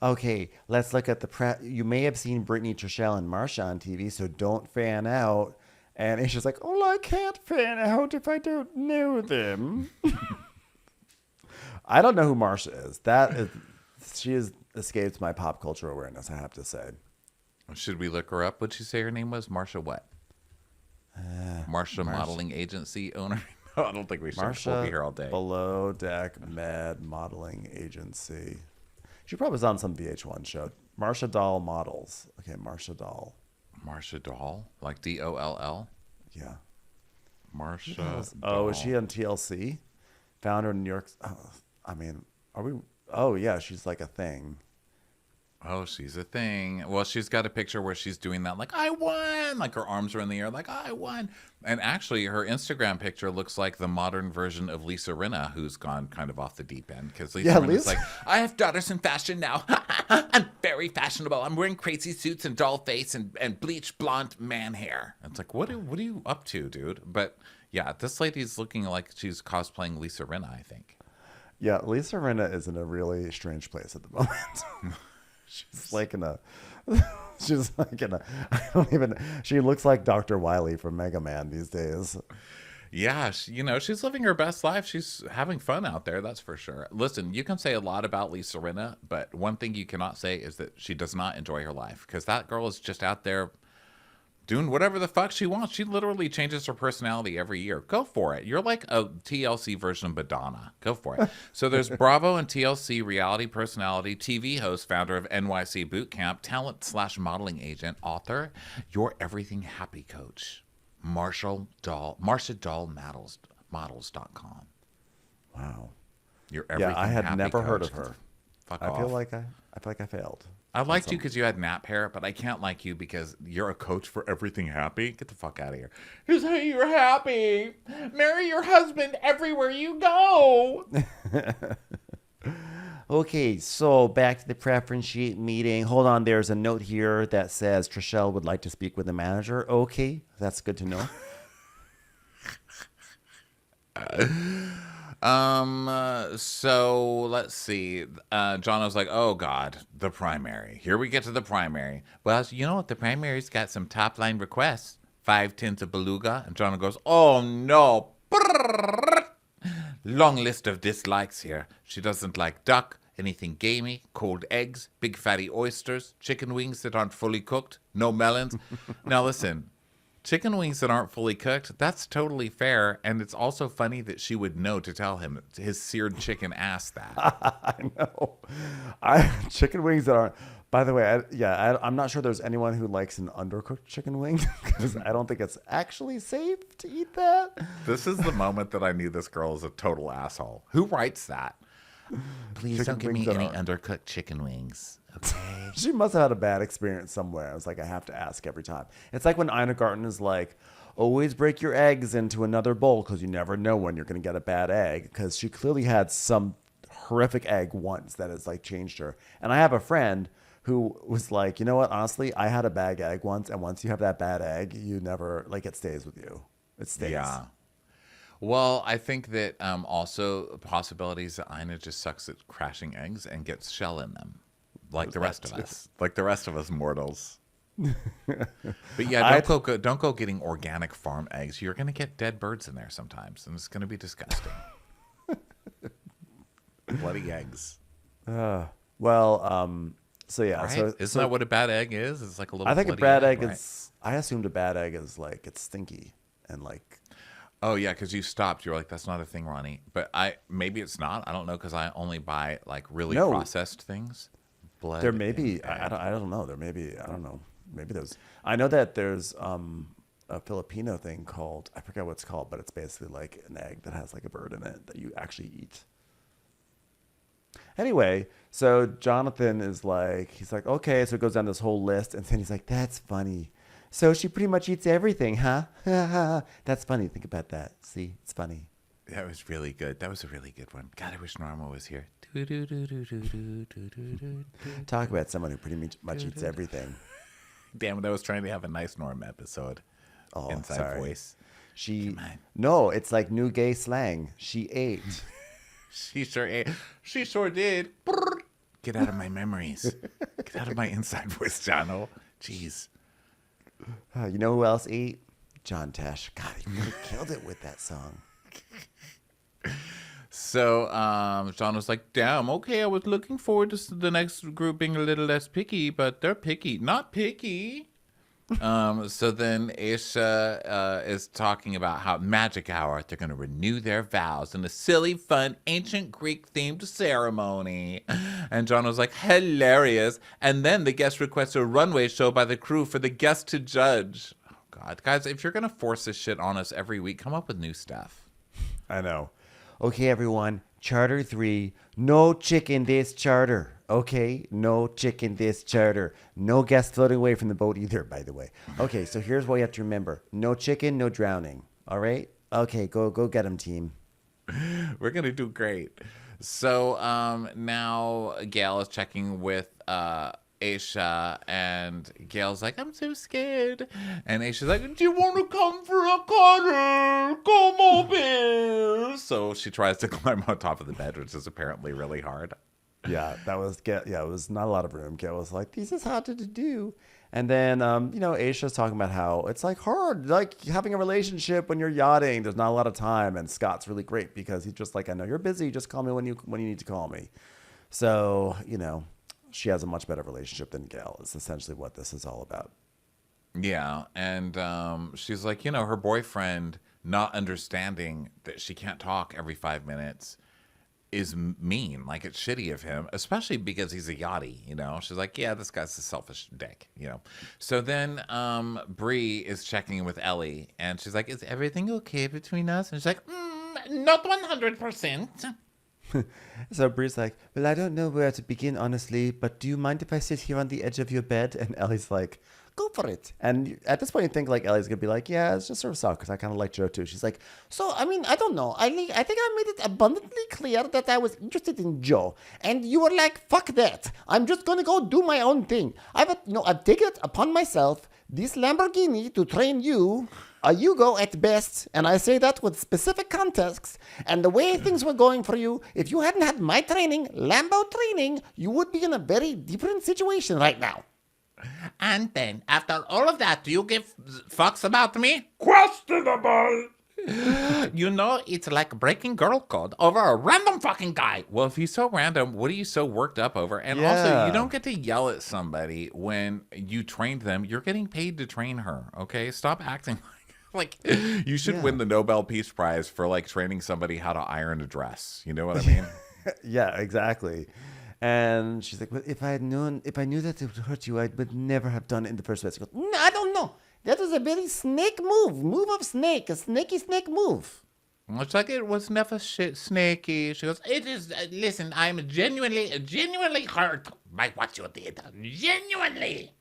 Okay, let's look at the You may have seen Brittany, Trishelle, and Marsha on TV, so don't fan out. And Aisha's like, oh, I can't fan out if I don't know them. I don't know who Marsha is. She has escaped my pop culture awareness, I have to say. Should we look her up? What'd you say her name was? Marsha what? Marsha Modeling Agency owner? No, I don't think we should. We'll be here all day. Below Deck Med Modeling Agency. She probably was on some VH1 show. Marsha Doll Models. Okay, Marsha Doll. Marsha Doll? Like DOLL? Yeah. Marsha Doll. Is she on TLC? Founder in New York. Are we? Oh, yeah, she's like a thing. Oh, she's a thing. Well, she's got a picture where she's doing that, like, I won! Like, her arms are in the air, like, I won! And actually, her Instagram picture looks like the modern version of Lisa Rinna, who's gone kind of off the deep end. Because Lisa Rinna's like, I have daughters in fashion now. I'm very fashionable. I'm wearing crazy suits and doll face and bleached blonde man hair. It's like, what are you up to, dude? But, yeah, this lady's looking like she's cosplaying Lisa Rinna, I think. Yeah, Lisa Rinna is in a really strange place at the moment. She's like in a, she looks like Dr. Wily from Mega Man these days. Yeah, she's living her best life. She's having fun out there, that's for sure. Listen, you can say a lot about Lisa Rinna, but one thing you cannot say is that she does not enjoy her life, because that girl is just out there doing whatever the fuck she wants. She literally changes her personality every year. Go for it. You're like a TLC version of Madonna. Go for it. So there's Bravo and TLC reality personality, TV host, founder of NYC Boot Camp, talent/modeling agent, author, your everything happy coach, Marsha Doll Models.com. Wow. Your everything I had happy never coach. heard of her. Fuck I off. feel like I failed. I liked you because you had nap hair, but I can't like you because you're a coach for everything happy. Get the fuck out of here. Just hey, you're happy. Marry your husband everywhere you go. Okay, so back to the preference sheet meeting. Hold on, there's a note here that says Trishelle would like to speak with the manager. Okay, that's good to know. So let's see. John was like, oh God, the primary. Here we get to the primary. Well, you know what? The primary's got some top line requests. 5 tins of beluga. And John goes, oh no. Long list of dislikes here. She doesn't like duck, anything gamey, cold eggs, big fatty oysters, chicken wings that aren't fully cooked, no melons. Now listen. Chicken wings that aren't fully cooked, that's totally fair. And it's also funny that she would know to tell him his seared chicken ass that. I know. Chicken wings that aren't. By the way, I'm not sure there's anyone who likes an undercooked chicken wing because I don't think it's actually safe to eat that. This is the moment that I knew this girl is a total asshole. Who writes that? Please don't give me any undercooked chicken wings. Okay. She must have had a bad experience somewhere. I was like, I have to ask every time. It's like when Ina Garten is like, always break your eggs into another bowl because you never know when you're going to get a bad egg. Because she clearly had some horrific egg once that has like changed her. And I have a friend who was like, you know what? Honestly, I had a bad egg once. And once you have that bad egg, you never, like, it stays with you. It stays. Yeah. Well, I think that also possibilities that Ina just sucks at crashing eggs and gets shell in them. Like the rest of us. Like the rest of us mortals. But yeah, don't go getting organic farm eggs. You're going to get dead birds in there sometimes, and it's going to be disgusting. Bloody eggs. So yeah. Right? Isn't that what a bad egg is? It's like a little. I think a bad egg is. I assumed a bad egg is like it's stinky and like. Oh yeah, because you stopped. You're like, that's not a thing, Ronnie. But maybe it's not. I don't know because I only buy like really processed things. Blood. There may be. I don't know. There may be. I don't know. Maybe there's. I know that there's a Filipino thing called. I forget what it's called, but it's basically like an egg that has like a bird in it that you actually eat. Anyway, so Jonathan is like, he's like, okay, so it goes down this whole list, and then he's like, that's funny. So she pretty much eats everything, huh? That's funny. Think about that. See, it's funny. That was really good. That was a really good one. God, I wish Norma was here. Talk about someone who pretty much eats everything. Damn it, I was trying to have a nice Norm episode. Oh, Inside sorry. voice. No, it's like new gay slang. She ate. She sure ate. She sure did. Get out of my memories. Get out of my inside voice channel. Jeez. You know who else ate? John Tesh. God, he really killed it with that song. So John was like, damn, okay, I was looking forward to the next group being a little less picky, but they're picky. Not picky. So then Aisha is talking about how Magic Hour, they're going to renew their vows in a silly, fun, ancient Greek-themed ceremony. And John was like, hilarious. And then the guest requests a runway show by the crew for the guests to judge. Oh, God. Guys, if you're going to force this shit on us every week, come up with new stuff. I know. Okay, everyone. Charter 3. No chicken this charter. Okay? No chicken this charter. No guests floating away from the boat either, by the way. Okay, so here's what you have to remember. No chicken, no drowning. All right? Okay, go get them, team. We're going to do great. So now Gail is checking with Aisha, and Gail's like, I'm so scared. And Aisha's like, do you want to come for a cuddle? Come up here. So she tries to climb on top of the bed, which is apparently really hard. Yeah, that was Gail. Yeah, it was not a lot of room. Gail was like, "This is hard to do." And then, Aisha's talking about how it's like hard, like having a relationship when you're yachting. There's not a lot of time, and Scott's really great because he's just like, "I know you're busy. Just call me when you need to call me." So, she has a much better relationship than Gail. It's essentially what this is all about. Yeah, and she's like, her boyfriend not understanding that she can't talk every 5 minutes is mean. Like, it's shitty of him, especially because he's a yachty, She's like, yeah, this guy's a selfish dick, So then Bree is checking in with Ellie, and she's like, is everything okay between us? And she's like, not 100%. So Bree's like, well, I don't know where to begin, honestly, but do you mind if I sit here on the edge of your bed? And Ellie's like, go for it. And at this point, you think like Ellie's going to be like, yeah, it's just sort of soft because I kind of like Joe too. She's like, so, I mean, I don't know. I think I made it abundantly clear that I was interested in Joe. And you were like, fuck that. I'm just going to go do my own thing. I've taken it upon myself, this Lamborghini, to train you. You go at best, and I say that with specific context. And the way things were going for you, if you hadn't had my training, Lambo training, you would be in a very different situation right now. And then, after all of that, do you give fucks about me? Questionable! It's like breaking girl code over a random fucking guy. Well, if he's so random, what are you so worked up over? And also, you don't get to yell at somebody when you trained them. You're getting paid to train her, okay? Stop acting like you should win the Nobel Peace Prize for like training somebody how to iron a dress. You know what I mean? Yeah, exactly. And she's like, well, if I knew that it would hurt you, I would never have done it in the first place. She goes, no, I don't know. That was a very snake move of snake, a snaky snake move. It's like, it was never shit snaky. She goes, it is, listen, I'm genuinely hurt by what you did. Genuinely.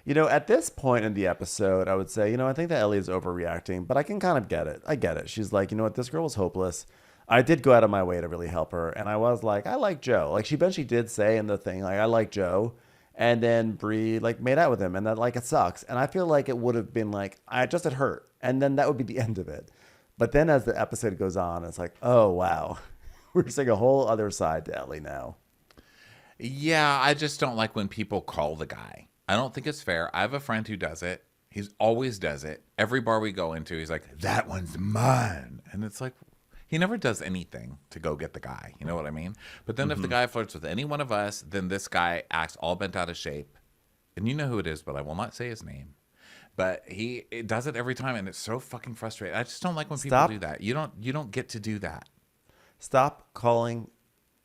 At this point in the episode, I would say, I think that Ellie is overreacting, but I can kind of get it. I get it. She's like, this girl was hopeless. I did go out of my way to really help her. And I was like, I like Joe. Like, she eventually did say in the thing, like, I like Joe. And then Bree, like, made out with him. And that, like, it sucks. And I feel like it would have been like, it hurt. And then that would be the end of it. But then as the episode goes on, it's like, oh, wow. We're seeing a whole other side to Ellie now. Yeah, I just don't like when people call the guy. I don't think it's fair. I have a friend who does it. He always does it. Every bar we go into, he's like, that one's mine. And it's like, he never does anything to go get the guy. You know what I mean? But then if the guy flirts with any one of us, then this guy acts all bent out of shape. And you know who it is, but I will not say his name. But he does it every time, and it's so fucking frustrating. I just don't like when people do that. You don't get to do that. Stop calling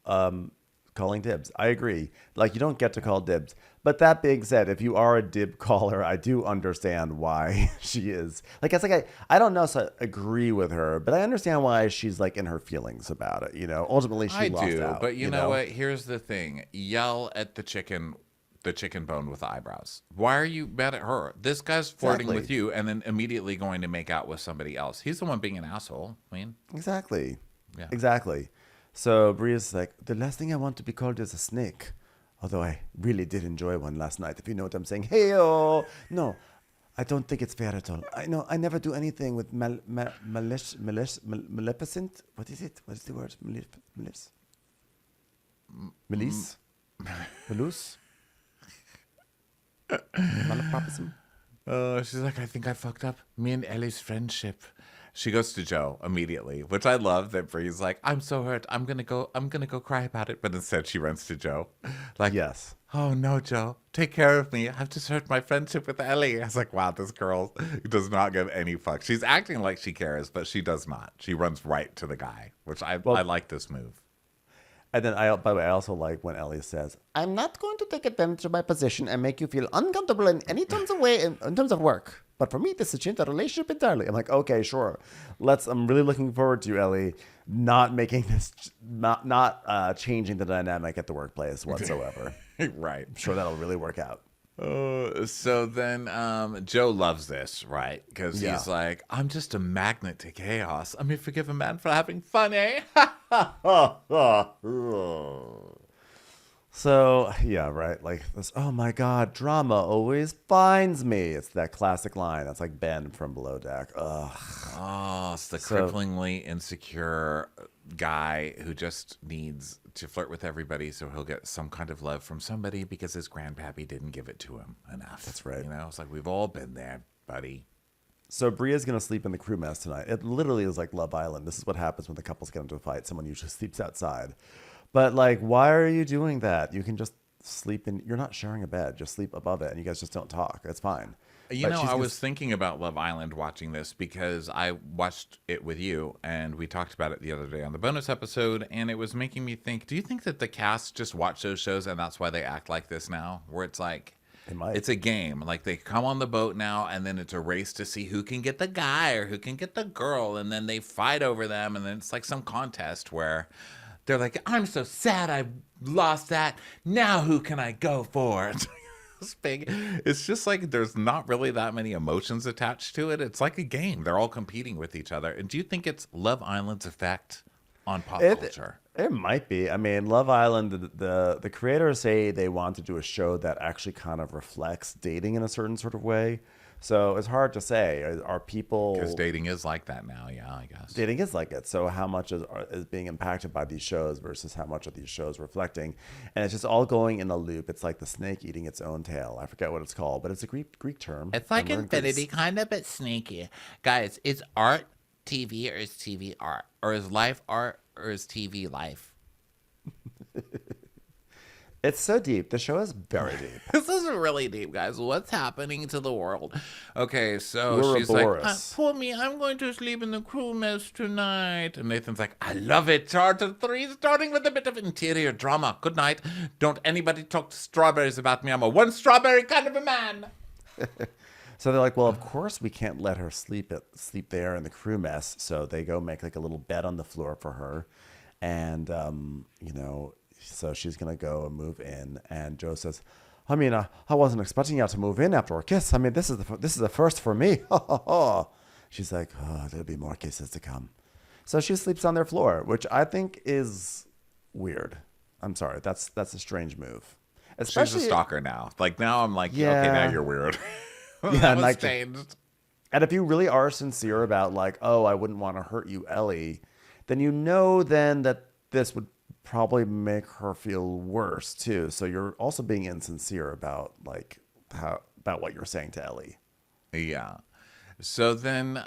dibs. I agree. Like, you don't get to call dibs. But that being said, if you are a dib caller, I do understand why she is. Like, it's like I don't necessarily agree with her, but I understand why she's like in her feelings about it. Ultimately she lost out. But you know what? Here's the thing: yell at the chicken bone with the eyebrows. Why are you mad at her? This guy's flirting with you, and then immediately going to make out with somebody else. He's the one being an asshole. I mean, exactly. Yeah. Exactly. So Bria's like, the last thing I want to be called is a snake. Although I really did enjoy one last night, if you know what I'm saying. Hey-oh! No, I don't think it's fair at all. I never do anything with maleficent. What is it? What is the word? Malice? Loose. Malapropism. She's like, I think I fucked up me and Ellie's friendship. She goes to Joe immediately, which I love that Bree's like, I'm so hurt. I'm gonna go cry about it. But instead she runs to Joe. Like, Yes. oh no, Joe, take care of me. I've just hurt my friendship with Ellie. I was like, wow, this girl does not give any fuck. She's acting like she cares, but she does not. She runs right to the guy, which I like this move. And then by the way, I also like when Ellie says, I'm not going to take advantage of my position and make you feel uncomfortable in any terms of way in terms of work. But for me, this has changed the relationship entirely. I'm like, okay, sure. I'm really looking forward to you, Ellie, not making this, not changing the dynamic at the workplace whatsoever. Right. I'm sure that'll really work out. So then Joe loves this, right? Because Yeah. he's like, I'm just a magnet to chaos. I mean, forgive a man for having fun, eh? So, yeah, right. Like this, oh my God, drama always finds me. It's that classic line. That's like Ben from Below Deck. Ugh. Oh, it's the cripplingly insecure guy who just needs to flirt with everybody so he'll get some kind of love from somebody because his grandpappy didn't give it to him enough. That's right. You know, it's like we've all been there, buddy. So Bria's going to sleep in the crew mess tonight. It literally is like Love Island. This is what happens when the couples get into a fight. Someone usually sleeps outside. But like, why are you doing that? You can just sleep in, you're not sharing a bed. Just sleep above it and you guys just don't talk. It's fine. You know, I was thinking about Love Island watching this because I watched it with you and we talked about it the other day on the bonus episode, and it was making me think, do you think that the cast just watch those shows and that's why they act like this now? Where it's like, it's a game. Like they come on the boat now and then it's a race to see who can get the guy or who can get the girl, and then they fight over them, and then it's like some contest where they're like, I'm so sad I lost that. Now who can I go for? It's just like there's not really that many emotions attached to it. It's like a game. They're all competing with each other. And do you think it's Love Island's effect on pop culture? It might be. I mean, Love Island, the creators say they want to do a show that actually kind of reflects dating in a certain sort of way. So it's hard to say. Are people... Because dating is like that now, yeah, I guess. Dating is like it. So how much is being impacted by these shows versus how much are these shows reflecting? And it's just all going in a loop. It's like the snake eating its own tail. I forget what it's called, but it's a Greek term. It's like infinity, kind of, but snaky. Guys, is art TV or is TV art? Or is life art or is TV life? It's so deep. The show is very deep. This is really deep, guys. What's happening to the world? Okay, so she's like, poor me, I'm going to sleep in the crew mess tonight. And Nathan's like, I love it. Chapter 3, starting with a bit of interior drama. Good night. Don't anybody talk to strawberries about me. I'm a one strawberry kind of a man. So they're like, well, of course we can't let her sleep there in the crew mess. So they go make like a little bed on the floor for her. And, so she's going to go and move in. And Joe says, I mean, I wasn't expecting you to move in after a kiss. I mean, this is the first for me. She's like, oh, there'll be more kisses to come. So she sleeps on their floor, which I think is weird. I'm sorry. That's a strange move. She's a stalker now. Like now I'm like, yeah. Okay, now you're weird. Yeah, that was changed. And if you really are sincere about like, oh, I wouldn't want to hurt you, Ellie, then you know then that this would probably make her feel worse too. So you're also being insincere about like about what you're saying to Ellie. Yeah. So then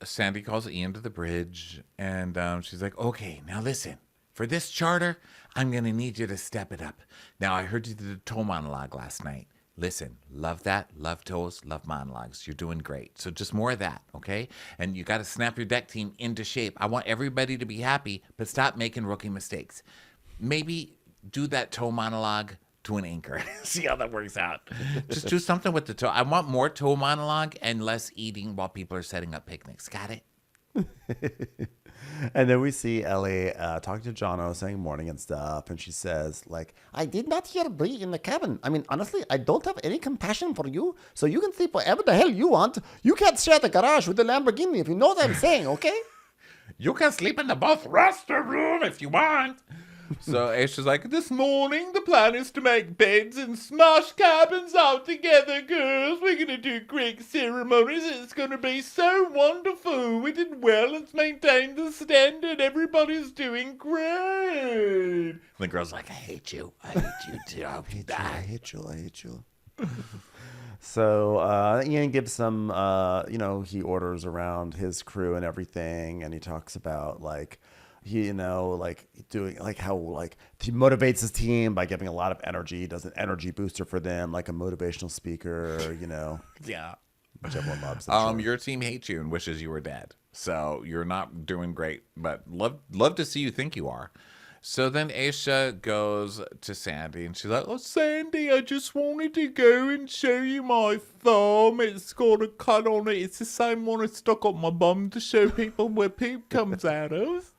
Sandy calls Ian to the bridge, and she's like, okay, now listen. For this charter, I'm going to need you to step it up. Now, I heard you did a toe monologue last night. Listen, love that, love toes, love monologues. You're doing great. So just more of that, okay? And you got to snap your deck team into shape. I want everybody to be happy, but stop making rookie mistakes. Maybe do that toe monologue to an anchor. See how that works out. Just do something with the toe. I want more toe monologue and less eating while people are setting up picnics. Got it? And then we see Ellie talking to Jono, saying morning and stuff. And she says, like, I did not hear Bree in the cabin. I mean, honestly, I don't have any compassion for you. So you can sleep wherever the hell you want. You can't share the garage with the Lamborghini, if you know what I'm saying, okay? You can sleep in the both restroom room if you want. So Aisha's like, this morning the plan is to make beds and smash cabins all together, girls. We're going to do Greek ceremonies. It's going to be so wonderful. We did well. Let's maintain the standard. Everybody's doing great. The girl's like, I hate you. I hate you too. I hate you. So Ian gives some, he orders around his crew and everything, and he talks about he motivates his team by giving a lot of energy. He does an energy booster for them, like a motivational speaker, Yeah. which everyone loves. Your team hates you and wishes you were dead. So you're not doing great, but love to see you think you are. So then Aisha goes to Sandy and she's like, oh, Sandy, I just wanted to go and show you my thumb. It's got a cut on it. It's the same one I stuck on my bum to show people where poop comes out of.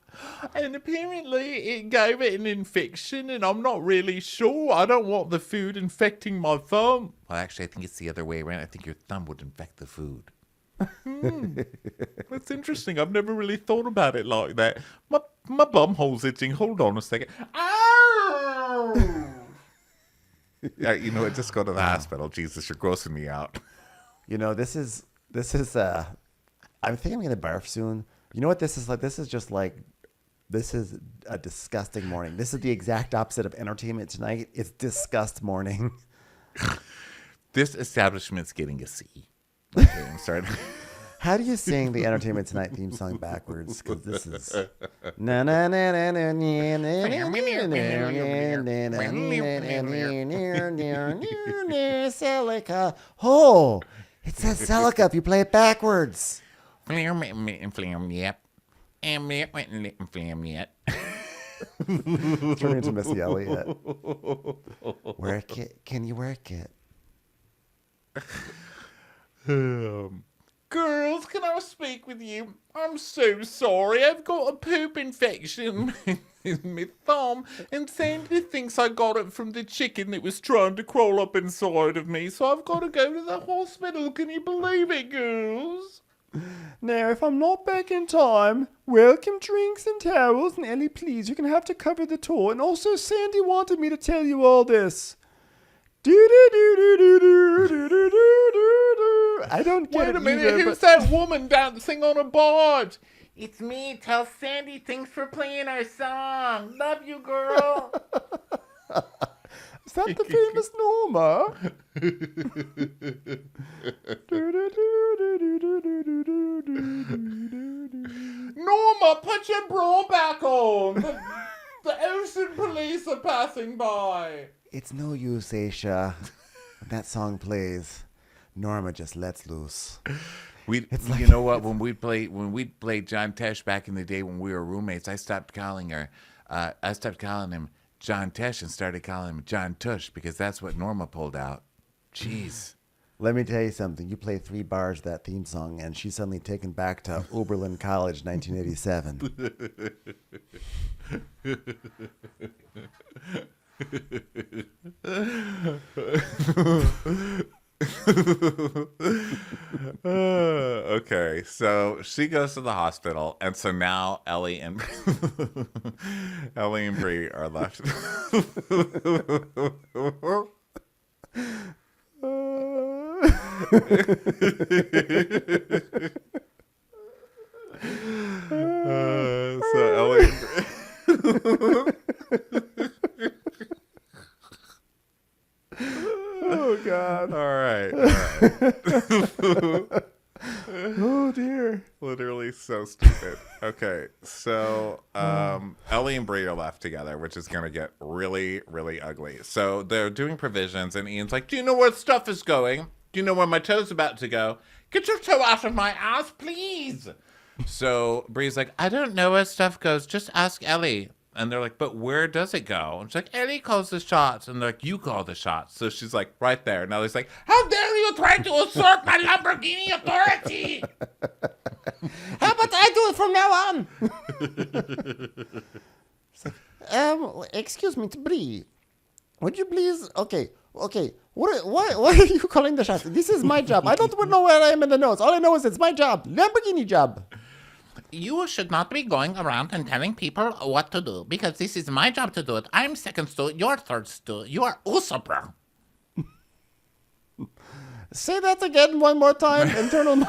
And apparently it gave it an infection and I'm not really sure. I don't want the food infecting my thumb. Well, actually, I think it's the other way around. I think your thumb would infect the food. That's interesting. I've never really thought about it like that. My bum hole's itching. Hold on a second. Ow! Yeah, just go to the hospital. Jesus, you're grossing me out. This is. I think I'm gonna barf soon. You know what this is like? This is a disgusting morning. This is the exact opposite of entertainment tonight. It's disgust morning. This establishment's getting a C. Okay, I'm sorry. How do you sing the Entertainment Tonight theme song backwards? Because this is na na na na na na Celica. Oh, it says Celica if you play it backwards. Yep. Turn into Missy Elliott. Work it. Can you work it? Girls, can I speak with you? I'm so sorry. I've got a poop infection in my thumb, and Sandy thinks I got it from the chicken that was trying to crawl up inside of me, so I've got to go to the hospital. Can you believe it, girls? Now, if I'm not back in time, welcome drinks and towels, and Ellie, please, you're going to have to cover the tour. And also, Sandy wanted me to tell you all this. I don't get it. Wait a minute, either, who's that woman dancing on a barge? It's me. Tell Sandy thanks for playing our song. Love you, girl. Is that the famous Norma? Norma, put your bra back on. The ocean police are passing by. It's no use, Aisha. When that song plays, Norma just lets loose. You know what? When we played John Tesh back in the day when we were roommates, I stopped calling him John Tesh and started calling him John Tush because that's what Norma pulled out. Jeez. Let me tell you something. You play 3 bars of that theme song, and she's suddenly taken back to Oberlin College, 1987. Okay, so she goes to the hospital, and so now Ellie and Bree are left. So Ellie and Bree. Oh, God. All right. Oh, dear. Literally so stupid. Okay, so Ellie and Bree are left together, which is going to get really, really ugly. So they're doing provisions, and Ian's like, do you know where stuff is going? Do you know where my toe's about to go? Get your toe out of my ass, please. So Bree's like, I don't know where stuff goes. Just ask Ellie. And they're like, but where does it go? And she's like, Ellie calls the shots. And they're like, you call the shots. So she's like, right there. Now he's like, how dare you try to usurp my Lamborghini authority? How about I do it from now on? Excuse me, Bree. Would you please? Okay. Why are you calling the shots? This is my job. I don't know where I am in the notes. All I know is it's my job. Lamborghini job. You should not be going around and telling people what to do, because this is my job to do it. I'm second stew, you're third stew. You are usurper. Say that again one more time. Internal.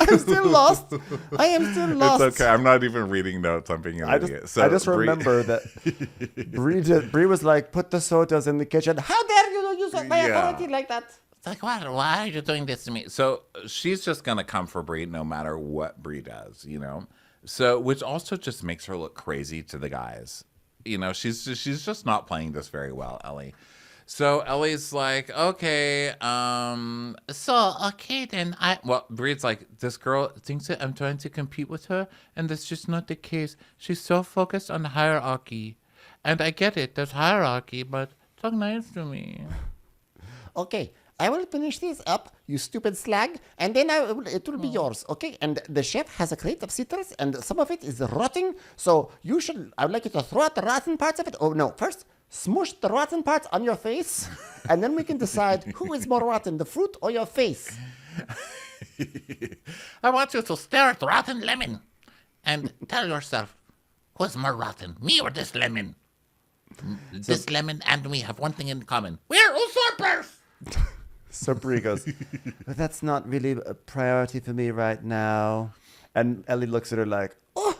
I'm still lost. I am still lost. It's okay. I'm not even reading notes. I'm being an idiot. I just remember that Brie was like, put the sodas in the kitchen. How dare you use my authority like that? It's like, why are you doing this to me? So she's just going to come for Brie no matter what Brie does, you know? So, which also just makes her look crazy to the guys. You know, she's just not playing this very well, Ellie. So Ellie's like, okay, then Breed's like, this girl thinks that I'm trying to compete with her, and that's just not the case. She's so focused on hierarchy. And I get it, there's hierarchy, but talk nice to me. Okay, I will finish this up, you stupid slag, and then it will be yours, okay? And the chef has a crate of citrus, and some of it is rotting, so I would like you to throw out the rotten parts of it. Oh, no, first, smush the rotten parts on your face, and then we can decide who is more rotten, the fruit or your face. I want you to stare at rotten lemon and tell yourself, who's more rotten, me or this lemon? This lemon and me have one thing in common. We're usurpers! So Brie goes, but that's not really a priority for me right now. And Ellie looks at her like, oh!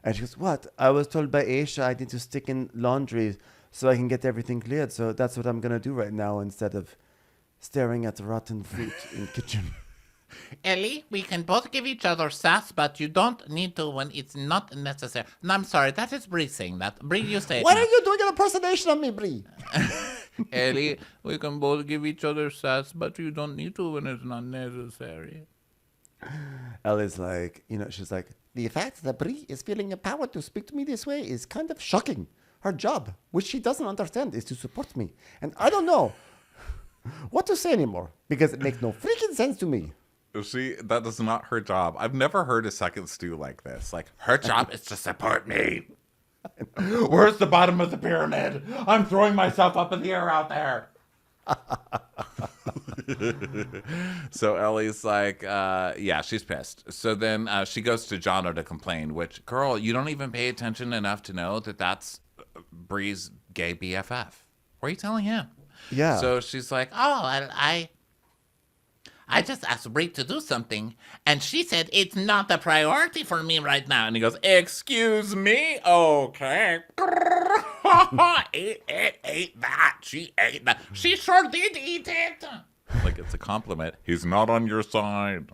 And she goes, what? I was told by Aisha I need to stick in laundry so I can get everything cleared. So that's what I'm going to do right now instead of staring at rotten fruit in the kitchen. Ellie, we can both give each other sass, but you don't need to when it's not necessary. No, I'm sorry, that is Brie saying that. Brie, you say it. Why are you doing an impersonation of me, Brie? Ellie, we can both give each other sass, but you don't need to when it's not necessary. Ellie's like, she's like, the fact that Brie is feeling empowered to speak to me this way is kind of shocking. Her job, which she doesn't understand, is to support me. And I don't know what to say anymore because it makes no freaking sense to me. See, that is not her job. I've never heard a second stew like this. Like, her job is to support me. Where's the bottom of the pyramid? I'm throwing myself up in the air out there. So Ellie's like, she's pissed. So then she goes to Jono to complain, which, girl, you don't even pay attention enough to know that that's Brie's gay BFF. Why are you telling him? Yeah. So she's like, I just asked Brie to do something, and she said it's not a priority for me right now. And he goes, excuse me? Okay. Ate that. She ate that. She sure did eat it. Like, it's a compliment. He's not on your side.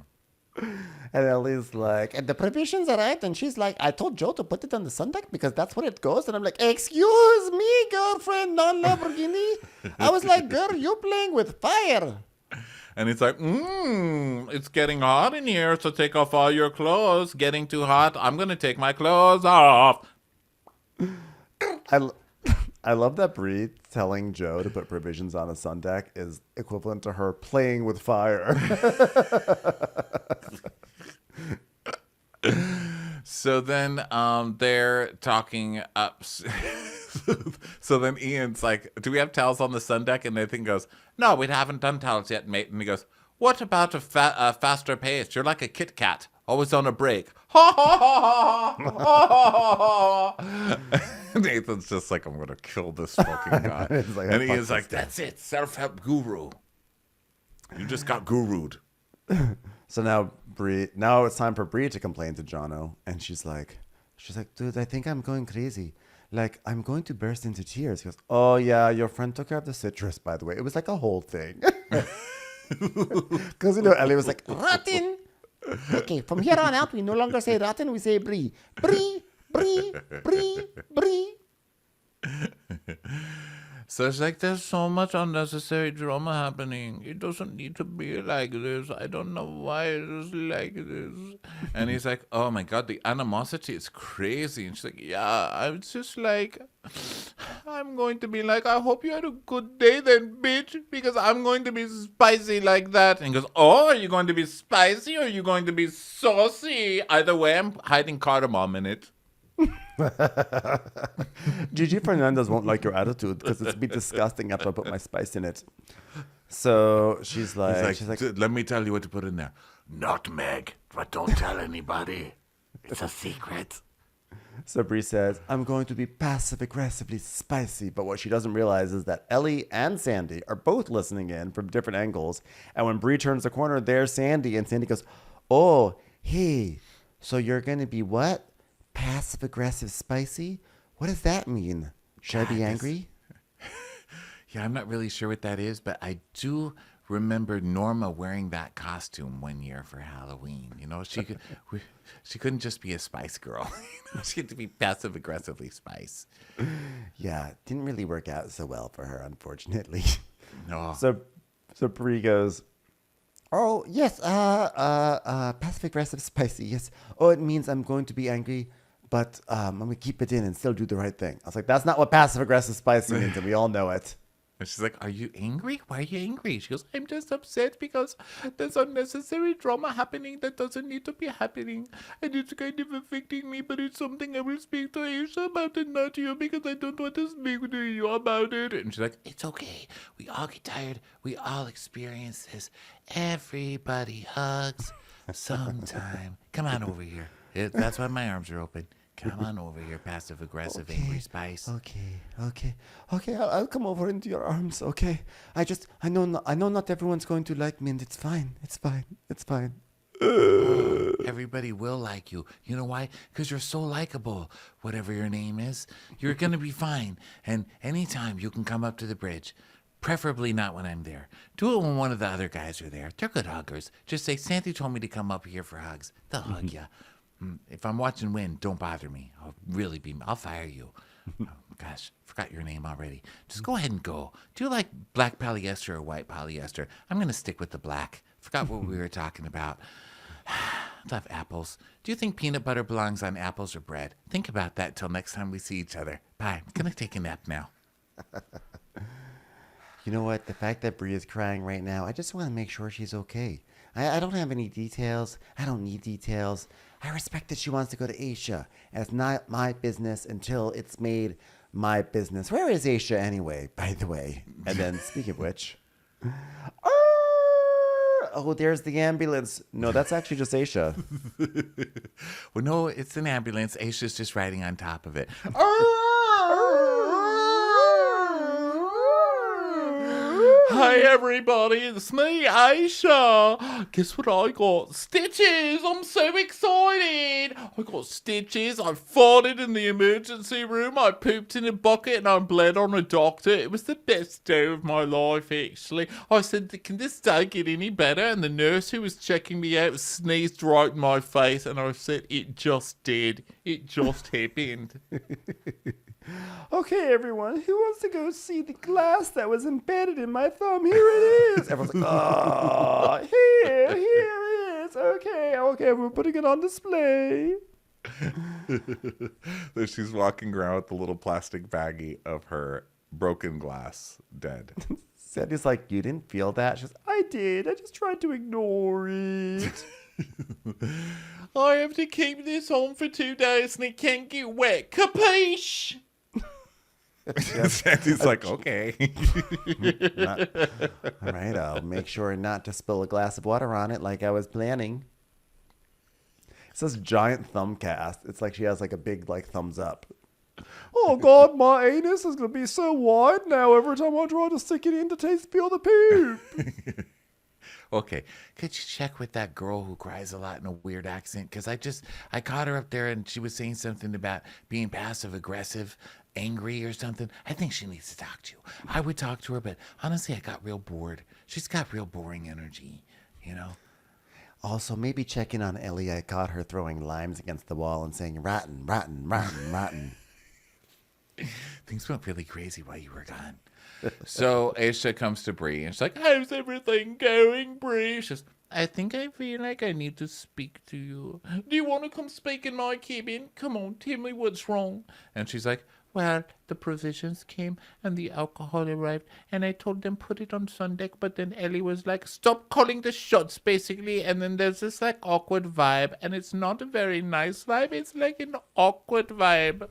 And Ellie's like, and the provisions are right. And she's like, I told Joe to put it on the sun deck because that's where it goes. And I'm like, excuse me, girlfriend, non-Lamborghini. I was like, girl, you're playing with fire. And it's like, it's getting hot in here, so take off all your clothes. Getting too hot, I'm going to take my clothes off. I love that Brie telling Joe to put provisions on a sun deck is equivalent to her playing with fire. So then they're talking up. So then Ian's like, do we have towels on the sun deck? And Nathan goes, no, we haven't done towels yet, mate. And he goes, what about a faster pace? You're like a Kit Kat, always on a break. Nathan's just like, I'm going to kill this fucking guy. And Ian's like, that's it, self-help guru. You just got gurued. So now it's time for Brie to complain to Jono. And she's like, dude, I think I'm going crazy. Like, I'm going to burst into tears. He goes, oh, yeah, your friend took care of the citrus, by the way. It was like a whole thing. Because, Ellie was like, rotten. Okay, from here on out, we no longer say rotten, we say Brie. Brie, Brie, Brie, Brie. So it's like, there's so much unnecessary drama happening. It doesn't need to be like this. I don't know why it is like this. And he's like, oh my God, the animosity is crazy. And she's like, yeah, I'm just like, I'm going to be like, I hope you had a good day then, bitch, because I'm going to be spicy like that. And he goes, oh, are you going to be spicy or are you going to be saucy? Either way, I'm hiding cardamom in it. Gigi Fernandez won't like your attitude because it's be disgusting after I put my spice in it. So He's like, let me tell you what to put in there. Nutmeg, but don't tell anybody. It's a secret. So Bree says, I'm going to be passive-aggressively spicy. But what she doesn't realize is that Ellie and Sandy are both listening in from different angles. And when Bree turns the corner, there's Sandy. And Sandy goes, oh, hey, so you're going to be what? Passive-aggressive spicy? What does that mean? Should I be angry? Yeah, I'm not really sure what that is, but I do remember Norma wearing that costume one year for Halloween. You know, she couldn't just be a Spice Girl. She had to be passive aggressively Spice. Yeah, it didn't really work out so well for her, unfortunately. No. So Bree goes, oh, yes, passive aggressive spicy, yes. Oh, it means I'm going to be angry, but I'm going to keep it in and still do the right thing. I was like, that's not what passive aggressive spicy means, and we all know it. And she's like, are you angry? Why are you angry? She goes, I'm just upset because there's unnecessary drama happening that doesn't need to be happening. And it's kind of affecting me, but it's something I will speak to Aisha about and not to you because I don't want to speak to you about it. And she's like, it's okay. We all get tired. We all experience this. Everybody hugs sometime. Come on over here. That's why my arms are open. Come on over here, passive-aggressive, angry Spice. Okay. I'll come over into your arms. Okay. I know not everyone's going to like me, and it's fine. It's fine. Everybody will like you. You know why? Because you're so likable. Whatever your name is, you're gonna be fine. And anytime you can come up to the bridge. Preferably not when I'm there. Do it when one of the other guys are there. They're good huggers. Just say, Sandy told me to come up here for hugs. They'll hug you. If I'm watching wind, don't bother me. I'll fire you. Oh, gosh, forgot your name already. Just go ahead and go. Do you like black polyester or white polyester? I'm going to stick with the black. Forgot what we were talking about. Love apples. Do you think peanut butter belongs on apples or bread? Think about that till next time we see each other. Bye. I'm going to take a nap now. You know what? The fact that Bree is crying right now, I just want to make sure she's okay. I don't have any details. I don't need details. I respect that she wants to go to Asia, and it's not my business until it's made my business. Where is Asia anyway, by the way? And then, speaking of which, oh, there's the ambulance. No, that's actually just Asia. Well, no, it's an ambulance. Aisha's just riding on top of it. Hi everybody, it's me, Aisha. Guess what I got? Stitches! I'm so excited! I got stitches, I farted in the emergency room, I pooped in a bucket and I bled on a doctor. It was the best day of my life, actually. I said, can this day get any better? And the nurse who was checking me out sneezed right in my face and I said, it just did. It just happened. Okay, everyone, who wants to go see the glass that was embedded in my thumb? Here it is. Everyone's like, oh, here it is. Okay, we're putting it on display. Then she's walking around with the little plastic baggie of her broken glass, dead. Sandy's like, you didn't feel that? She goes, I did. I just tried to ignore it. I have to keep this on for 2 days and it can't get wet. Capiche? Sandy's like, okay. All right, I'll make sure not to spill a glass of water on it like I was planning. It says giant thumb cast. It's like she has like a big like thumbs up. Oh God, my anus is going to be so wide now every time I try to stick it in to feel the poop. Okay, could you check with that girl who cries a lot in a weird accent? Because I caught her up there and she was saying something about being passive aggressive, angry or something. I think she needs to talk to you. I would talk to her, but honestly, I got real bored. She's got real boring energy, you know? Also, maybe check in on Ellie. I caught her throwing limes against the wall and saying, rotten, rotten, rotten, rotten. Things went really crazy while you were gone. So Aisha comes to Bree and she's like, how's everything going, Bree? She says, I think I feel like I need to speak to you. Do you want to come speak in my cabin? Come on, tell me what's wrong. And she's like, well, the provisions came and the alcohol arrived and I told them put it on sun deck, but then Ellie was like, stop calling the shots, basically. And then there's this like awkward vibe and it's not a very nice vibe. It's like an awkward vibe.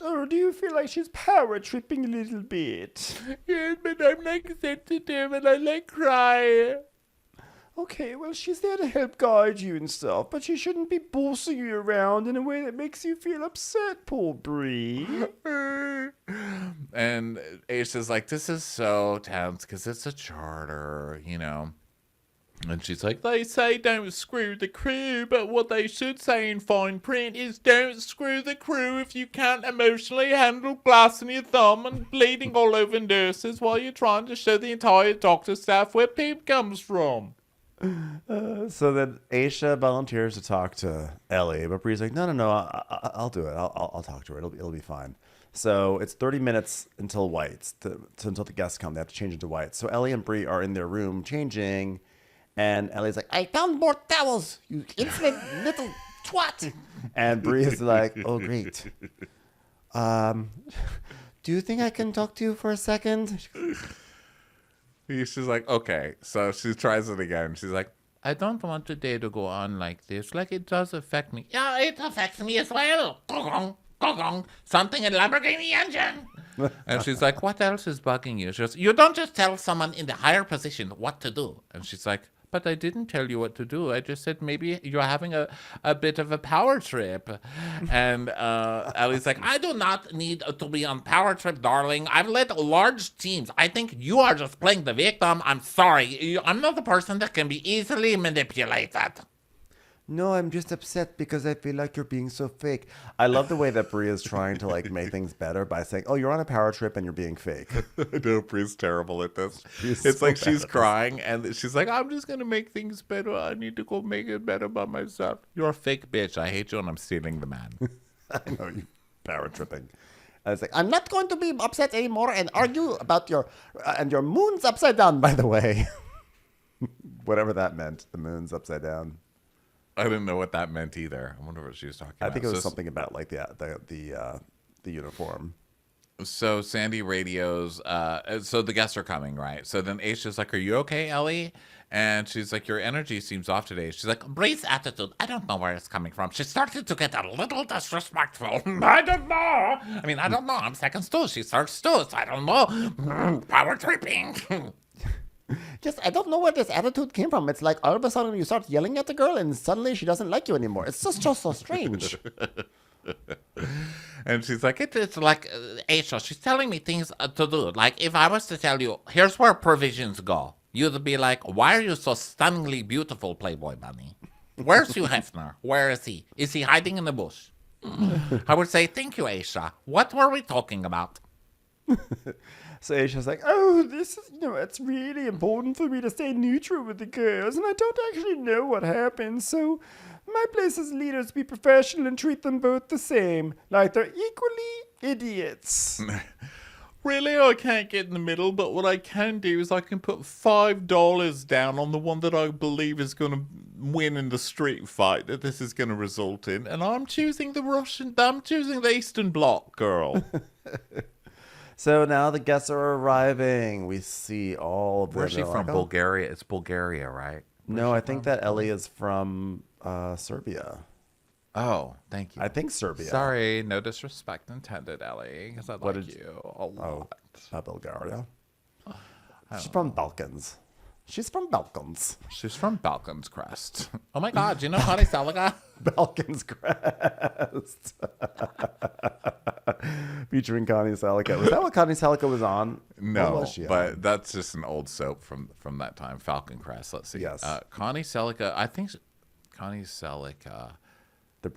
Or do you feel like she's power tripping a little bit? Yes, but I'm like sensitive and I like cry. Okay, well, she's there to help guide you and stuff, but she shouldn't be bossing you around in a way that makes you feel upset, poor Bree. And Ace is like, this is so tense because it's a charter, you know. And she's like, they say don't screw the crew, but what they should say in fine print is don't screw the crew if you can't emotionally handle blasting your thumb and bleeding all over nurses while you're trying to show the entire doctor staff where poop comes from. So then Aisha volunteers to talk to Ellie, but Bree's like, no, I'll do it. I'll talk to her. It'll be fine. So it's 30 minutes until whites, until the guests come. They have to change into whites. So Ellie and Bree are in their room changing, and Ellie's like, I found more towels, you insolent little twat. And Bree is like, oh, great. Do you think I can talk to you for a second? She's like, okay. So she tries it again. She's like, I don't want the day to go on like this. Like, it does affect me. Yeah, it affects me as well. Gong, gong, something in Lamborghini engine. And she's like, what else is bugging you? She goes, you don't just tell someone in the higher position what to do. And she's like, but I didn't tell you what to do. I just said maybe you're having a bit of a power trip. And Ellie's like, I do not need to be on power trip, darling. I've led large teams. I think you are just playing the victim. I'm sorry. I'm not the person that can be easily manipulated. No, I'm just upset because I feel like you're being so fake. I love the way that Bree is trying to like make things better by saying, oh, you're on a power trip and you're being fake. I know Bree's terrible at this. It's like she's crying and she's like, I'm just going to make things better. I need to go make it better by myself. You're a fake bitch. I hate you and I'm stealing the man. I know, you power tripping. I was like, I'm not going to be upset anymore and argue about your moon's upside down, by the way. Whatever that meant, the moon's upside down. I didn't know what that meant either. I wonder what she was talking about. I think it was something about like the uniform. So Sandy radios. So the guests are coming, right? So then Aisha's like, "Are you okay, Ellie?" And she's like, "Your energy seems off today." She's like, "Bree's attitude. I don't know where it's coming from. She started to get a little disrespectful. I don't know. I don't know. I'm seconds too. She starts too. So I don't know. Power tripping." Just, I don't know where this attitude came from. It's like all of a sudden you start yelling at the girl and suddenly she doesn't like you anymore. It's just so strange. And she's like, it's like, Aisha, she's telling me things to do. Like, if I was to tell you, here's where provisions go, you'd be like, why are you so stunningly beautiful, Playboy Bunny? Where's Hugh Hefner? Where is he? Is he hiding in the bush? I would say, thank you, Aisha. What were we talking about? So Aisha's like, oh, this is, it's really important for me to stay neutral with the girls, and I don't actually know what happened, so my place as leader is to be professional and treat them both the same, like they're equally idiots. Really, I can't get in the middle, but what I can do is I can put $5 down on the one that I believe is going to win in the street fight that this is going to result in, and I'm choosing the Eastern Bloc, girl. So now the guests are arriving. We see all of them. Where's she from? Bulgaria? It's Bulgaria, right? No, I think that Ellie is from Serbia. Oh, thank you. I think Serbia. Sorry, no disrespect intended, Ellie, because I like you a lot. Bulgaria. She's from Balkans. She's from Balkans. She's from Balkans Crest. Oh my God, do you know Connie Seliga? Balkans Crest. Featuring Connie Seliga. Was that what Connie Seliga was on? No, but that's just an old soap from that time. Falcon Crest. Let's see. Yes. Connie Seliga. I think Connie Seliga.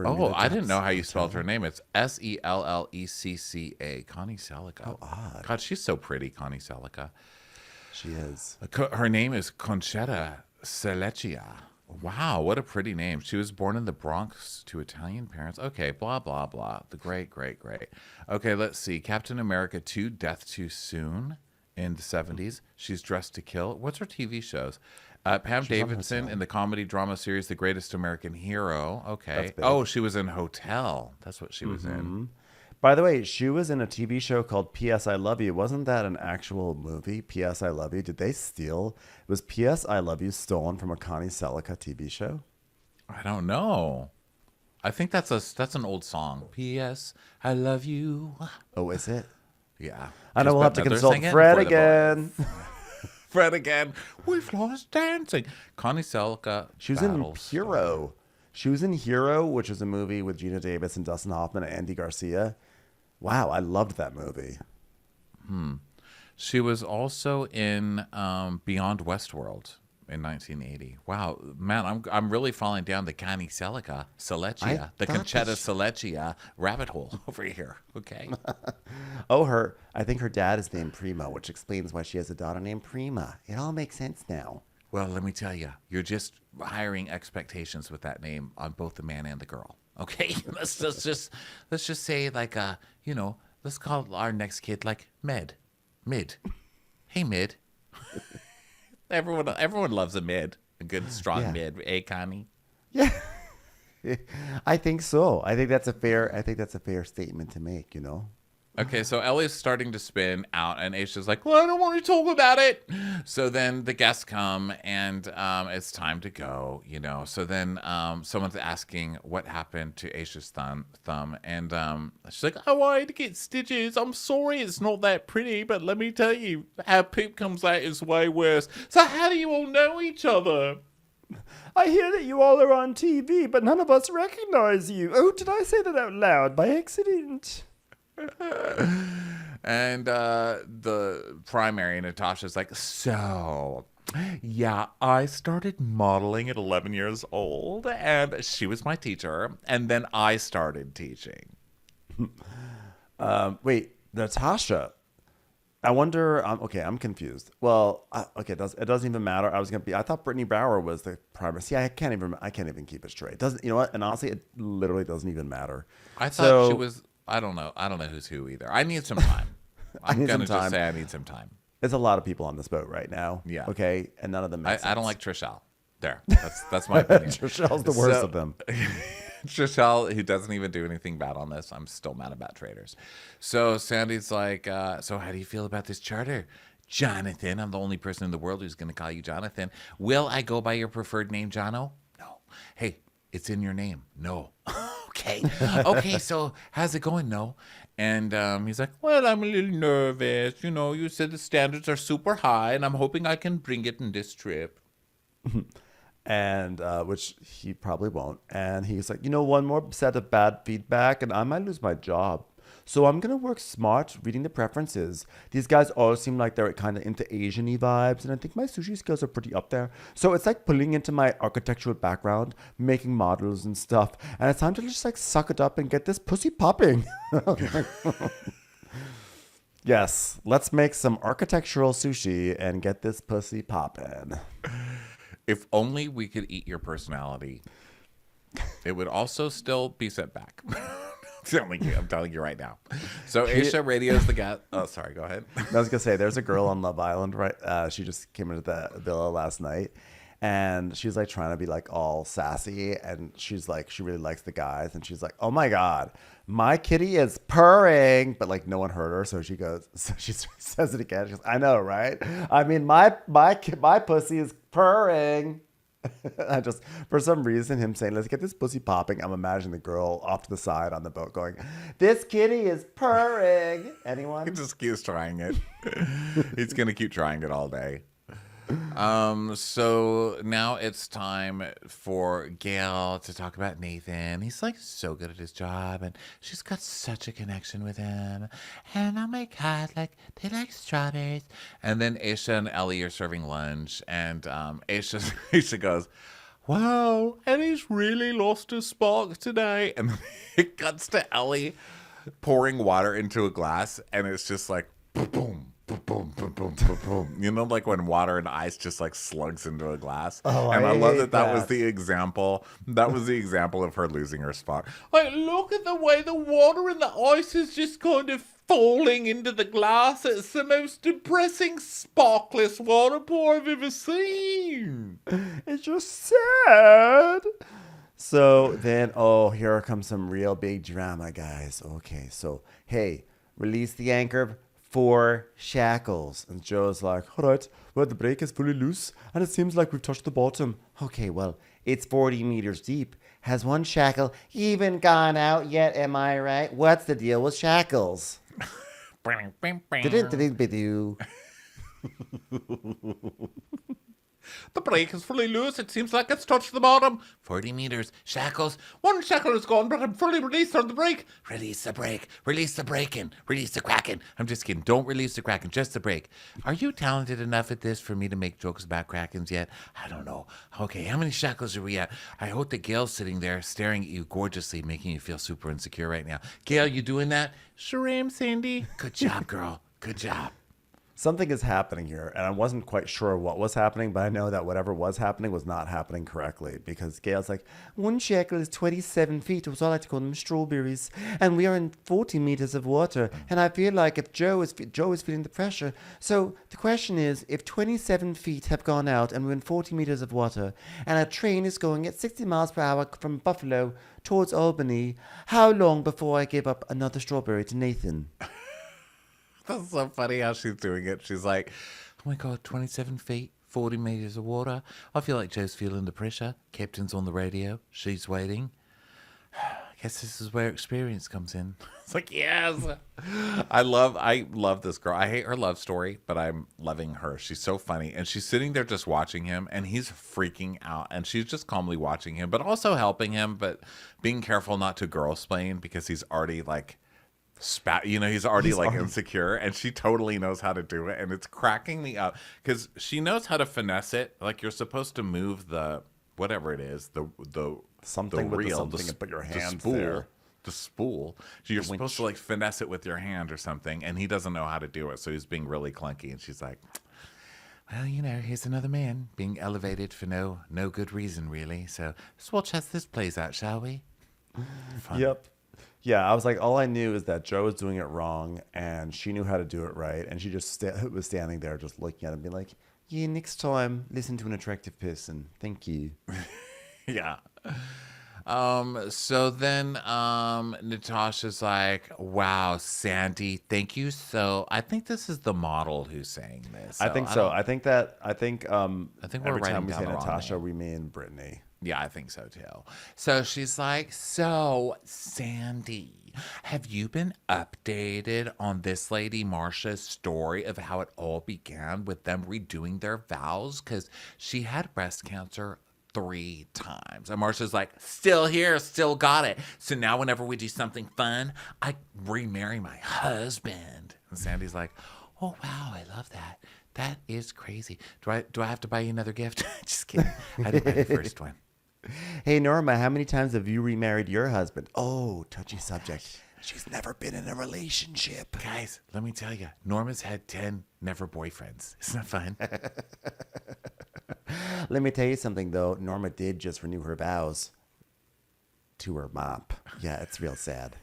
Oh, I didn't know how you spelled her name. It's Sellecca. Connie Seliga. Oh, odd. God, she's so pretty, Connie Seliga. She is. Her name is Concetta Seleccia. Wow, what a pretty name. She was born in the Bronx to Italian parents. Okay, blah, blah, blah. The great. Okay, let's see. Captain America 2, Death Too Soon in the 70s. She's Dressed to Kill. What's her TV shows? Pam Davidson in the comedy drama series The Greatest American Hero. Okay. Oh, she was in Hotel. That's what she was in. By the way, she was in a TV show called P.S. I Love You. Wasn't that an actual movie, P.S. I Love You? Did they steal? Was P.S. I Love You stolen from a Connie Seliga TV show? I don't know. I think that's an old song. P.S. I love you. Oh, is it? Yeah. I know Just we'll have to another consult singing Fred for the again. boys. Fred again. We've lost dancing. Connie Sellecca. She was in Hero. She was in Hero, which is a movie with Gina Davis and Dustin Hoffman and Andy Garcia. Wow, I loved that movie. She was also in Beyond Westworld in 1980. Wow, man, I'm really falling down the Connie Sellecca, the Conchetta Selleccia rabbit hole over here. Okay. Oh, I think her dad is named Primo, which explains why she has a daughter named Prima. It all makes sense now. Well, let me tell you, you're just hiring expectations with that name on both the man and the girl. Okay, let's just say like let's call our next kid like Mid. Hey, Mid. Everyone loves a mid, a good strong mid. Eh, Connie? Yeah, I think so. I think that's a fair statement to make. You know. Okay, so Ellie's starting to spin out, and Aisha's like, well, I don't want to talk about it. So then the guests come, and it's time to go, So then someone's asking what happened to Aisha's thumb, and she's like, I wanted to get stitches. I'm sorry it's not that pretty, but let me tell you, how poop comes out is way worse. So how do you all know each other? I hear that you all are on TV, but none of us recognize you. Oh, did I say that out loud by accident? And the primary, Natasha's like, so, yeah, I started modeling at 11 years old, and she was my teacher, and then I started teaching. Wait, Natasha. I wonder. Okay, I'm confused. Well, okay, it doesn't even matter. I thought Brittany Brower was the primary. See, I can't even keep it straight. Doesn't you know what? And honestly, it literally doesn't even matter. I thought she was. I don't know who's who either. I need some time. I'm gonna just say I need some time. There's a lot of people on this boat right now. Yeah. Okay, and none of them. I don't like Trishelle. There. That's my opinion. Trishelle's the worst of them. Trishelle, who doesn't even do anything bad on this. I'm still mad about traders. So Sandy's like, so how do you feel about this charter? Jonathan, I'm the only person in the world who's going to call you Jonathan. Will I go by your preferred name, Jono? No. Hey, it's in your name. No. Okay, so how's it going? No. And he's like, well, I'm a little nervous. You said the standards are super high, and I'm hoping I can bring it in this trip. And which he probably won't. And he's like, one more set of bad feedback, and I might lose my job. So I'm going to work smart, reading the preferences. These guys all seem like they're kind of into Asian-y vibes, and I think my sushi skills are pretty up there. So it's like pulling into my architectural background, making models and stuff. And it's time to just like suck it up and get this pussy popping. Yes, let's make some architectural sushi and get this pussy popping. If only we could eat your personality. It would also still be set back. I'm telling you right now. So Aisha radios the guy. Oh, sorry. Go ahead. I was gonna say there's a girl on Love Island, right? She just came into the villa last night, and she's like trying to be like all sassy, and she's like she really likes the guys, and she's like, oh my god, my kitty is purring, but like no one heard her, so she says it again. She goes, I know, right? I mean, my pussy is purring. I just, for some reason, him saying, let's get this pussy popping, I'm imagining the girl off to the side on the boat going, this kitty is purring. Anyone? He just keeps trying it. He's going to keep trying it all day. So now it's time for Gail to talk about Nathan. He's like so good at his job, and she's got such a connection with him. And oh my god, like they like strawberries. And then Aisha and Ellie are serving lunch, and Aisha goes, wow, Ellie's really lost his spark today. And it cuts to Ellie pouring water into a glass, and it's just like boom, boom, boom, boom, boom, boom, boom. Like when water and ice just like slugs into a glass. Oh, and I love that that was the example. That was the example of her losing her spark. Like, look at the way the water and the ice is just kind of falling into the glass. It's the most depressing, sparkless water pour I've ever seen. It's just sad. So then, here comes some real big drama, guys. Okay, so, hey, release the anchor for shackles. And Joe's like, all right, well, the brake is fully loose, and it seems like we've touched the bottom. Okay, well, it's 40 meters deep. Has one shackle even gone out yet? Am I right? What's the deal with shackles? Didn't. The brake is fully loose. It seems like it's touched the bottom. 40 meters. Shackles. One shackle is gone, but I'm fully released on the brake. Release the brake. Release the braking. Release the kraken. I'm just kidding. Don't release the kraken. Just the brake. Are you talented enough at this for me to make jokes about krakens yet? I don't know. Okay, how many shackles are we at? I hope that Gail's sitting there staring at you gorgeously, making you feel super insecure right now. Gail, you doing that? Sure am, Sandy. Good job, girl. Good job. Something is happening here, and I wasn't quite sure what was happening, but I know that whatever was happening was not happening correctly, because Gail's like, one shackle is 27 feet, or what I like to call them strawberries, and we are in 40 meters of water, and I feel like if Joe is feeling the pressure. So the question is, if 27 feet have gone out, and we're in 40 meters of water, and a train is going at 60 miles per hour from Buffalo towards Albany, how long before I give up another strawberry to Nathan? That's so funny how she's doing it. She's like, oh my God, 27 feet, 40 meters of water. I feel like Joe's feeling the pressure. Captain's on the radio. She's waiting. I guess this is where experience comes in. It's like, yes. I love this girl. I hate her love story, but I'm loving her. She's so funny. And she's sitting there just watching him, and he's freaking out. And she's just calmly watching him, but also helping him, but being careful not to girl splain, because he's already like, he's already insecure, and she totally knows how to do it, and it's cracking me up because she knows how to finesse it. Like, you're supposed to move the whatever it is, the something the with reel, something, and put your hand the spool. So you're supposed to like finesse it with your hand or something, and he doesn't know how to do it, so he's being really clunky. And she's like, well, here's another man being elevated for no good reason, really. So let's watch how this plays out, shall we? Fun. Yep. Yeah, I was like, all I knew is that Joe was doing it wrong, and she knew how to do it right, and she just was standing there just looking at him, being like, yeah, next time, listen to an attractive person. Thank you. Yeah. So then Natasha's like, wow, Sandy, thank you. So I think this is the model who's saying this. So I think so. I think we're every time writing we down say the wrong Natasha, name. we mean Brittany. Yeah, I think so too. So she's like, so Sandy, have you been updated on this lady Marsha's story of how it all began with them redoing their vows? Because she had breast cancer 3 times. And Marsha's like, still here, still got it. So now whenever we do something fun, I remarry my husband. And Sandy's like, oh, wow, I love that. That is crazy. Do I have to buy you another gift? Just kidding. I didn't buy the first one. Hey, Norma, how many times have you remarried your husband? Oh, touchy subject. She's never been in a relationship. Guys, let me tell you, Norma's had 10 never boyfriends. Isn't that fun? Let me tell you something, though. Norma did just renew her vows to her mop. Yeah, it's real sad.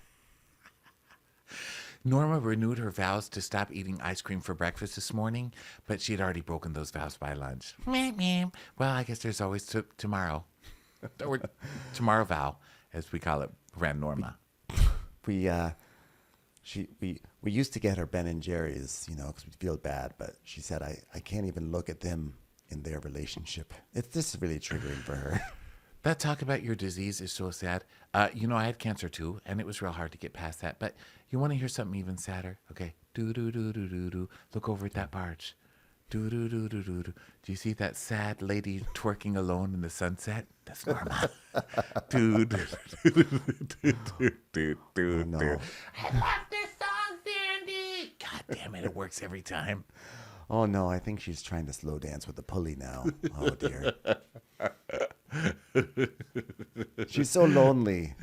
Norma renewed her vows to stop eating ice cream for breakfast this morning, but she had already broken those vows by lunch. Well, I guess there's always tomorrow. Or tomorrow vow, as we call it, around Norma. We used to get her Ben and Jerry's, because we feel bad, but she said, I can't even look at them in their relationship. It's just really triggering for her. That talk about your disease is so sad. I had cancer too, and it was real hard to get past that. But you want to hear something even sadder? Okay. Do. Look over at that barge. Do. Do you see that sad lady twerking alone in the sunset? That's Norma. Do. Oh, no. I love this song, Sandy. God damn it, it works every time. Oh, no, I think she's trying to slow dance with the pulley now. Oh, dear. She's so lonely.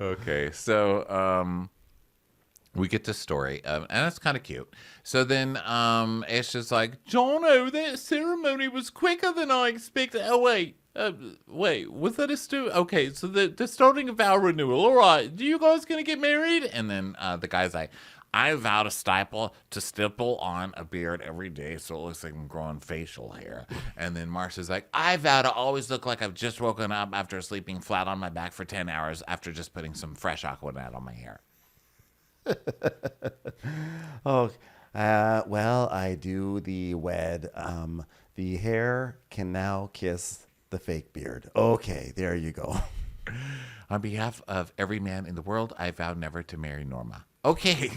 Okay, so we get the story, and it's kind of cute. So then Asha's like, Jono, that ceremony was quicker than I expected. Oh, wait, was that a Okay, so the starting of vow renewal. All right, do you guys going to get married? And then the guy's like, I vow to stipple on a beard every day so it looks like I'm growing facial hair. And then Marsha's like, I vow to always look like I've just woken up after sleeping flat on my back for 10 hours after just putting some fresh Aquanet on my hair. Well, I do the wed. The hair can now kiss The fake beard. Okay, there you go. On behalf of every man in the world, I vow never to marry Norma. Okay.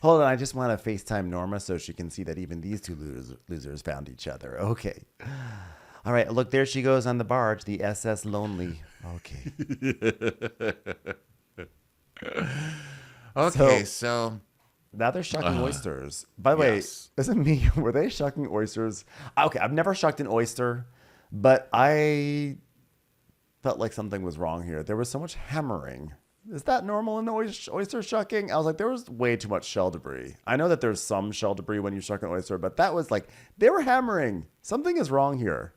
Hold on, I just want to FaceTime Norma so she can see that even these two losers found each other. Okay. All right, look, there she goes on the barge, the SS Lonely. Okay. Okay, so now they're shucking oysters. By the way, yes. isn't me? Were they shucking oysters? Okay, I've never shucked an oyster, but I felt like something was wrong here. There was so much hammering. Is that normal in oyster shucking? I was like, there was way too much shell debris. I know that there's some shell debris when you shuck an oyster, but that was like, they were hammering. Something is wrong here.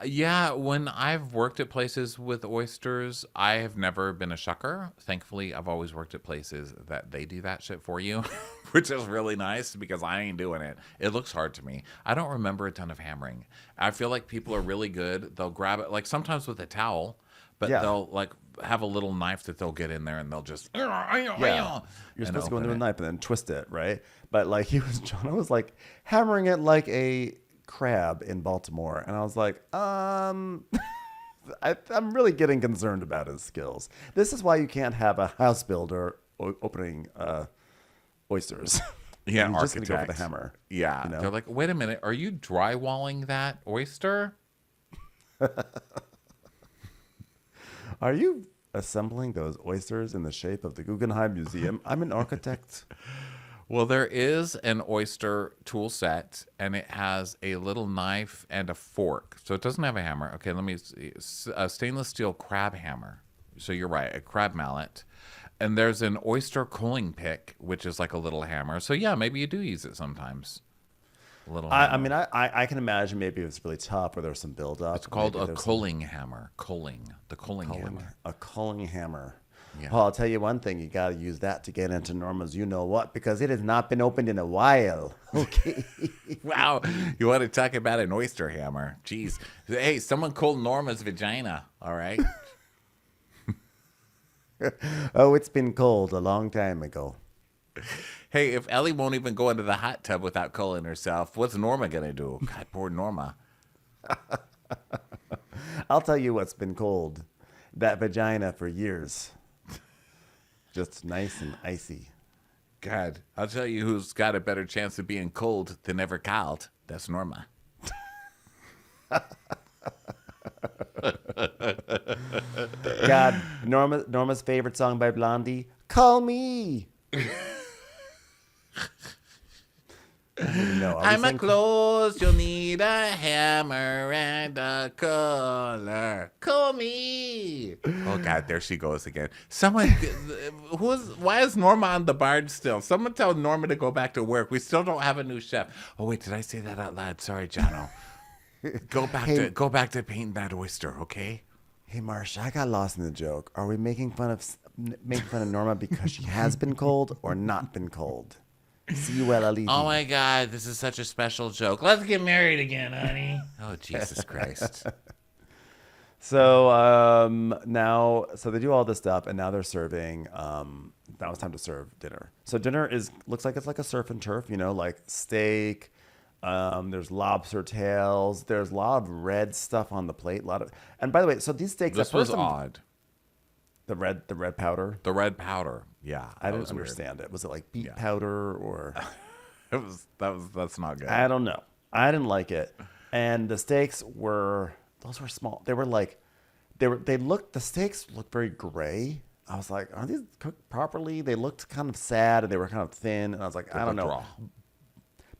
Yeah, when I've worked at places with oysters, I have never been a shucker. Thankfully, I've always worked at places that they do that shit for you, which is really nice because I ain't doing it. It looks hard to me. I don't remember a ton of hammering. I feel like people are really good. They'll grab it, like sometimes with a towel, but they'll like have a little knife that they'll get in there and they'll just You're supposed to go into a knife and then twist it, right? But like John was like hammering it like a crab in Baltimore, and I was like, I'm really getting concerned about his skills. This is why you can't have a house builder opening oysters. Yeah, you're just gonna go for the architect. hammer. Yeah, they're like, wait a minute, are you drywalling that oyster? Are you assembling those oysters in the shape of the Guggenheim Museum? I'm an architect. Well, there is an oyster tool set, and it has a little knife and a fork. So it doesn't have a hammer. Okay, let me see. A stainless steel crab hammer. So you're right, a crab mallet. And there's an oyster culling pick, which is like a little hammer. So yeah, maybe you do use it sometimes. A little I hammer. mean, I can imagine maybe it was really tough or there's some buildup. It's called Maybe a there's culling hammer. Culling. The culling hammer. a culling hammer. Yeah. Well, I'll tell you one thing. You got to use that to get into Norma's you-know-what because it has not been opened in a while. Okay. Wow. You want to talk about an oyster hammer? Jeez. Hey, someone called Norma's vagina. All right. Oh, it's been cold a long time ago. Hey, if Ellie won't even go into the hot tub without culling herself, what's Norma going to do? God, poor Norma. I'll tell you what's been cold. That vagina for years. Just nice and icy. God, I'll tell you who's got a better chance of being cold than ever cold. That's Norma. God, Norma's favorite song by Blondie, Call Me. No, I'm a clothes, you'll need a hammer and a collar. Call me. Oh God, there she goes again. Someone, why is Norma on the barge still? Someone tell Norma to go back to work. We still don't have a new chef. Oh wait, did I say that out loud? Sorry, Jono. Go back to painting that oyster, okay? Hey, Marsha, I got lost in the joke. Are we making fun of Norma because she has been cold or not been cold? C-U-L-L-E-D. Oh my God, this is such a special joke. Let's get married again, honey. Oh Jesus Christ. So now they do all this stuff, and now they're serving. Now it's time to serve dinner. So dinner looks like it's like a surf and turf, like steak. There's lobster tails. There's a lot of red stuff on the plate. And by the way, so these steaks. This was odd. The red powder. The red powder. Yeah, I didn't understand it. Was it like beet powder or? That's not good. I don't know. I didn't like it. And the steaks were small. They were like, the steaks looked very gray. I was like, are these cooked properly? They looked kind of sad and they were kind of thin. And I was like, I don't know. Raw.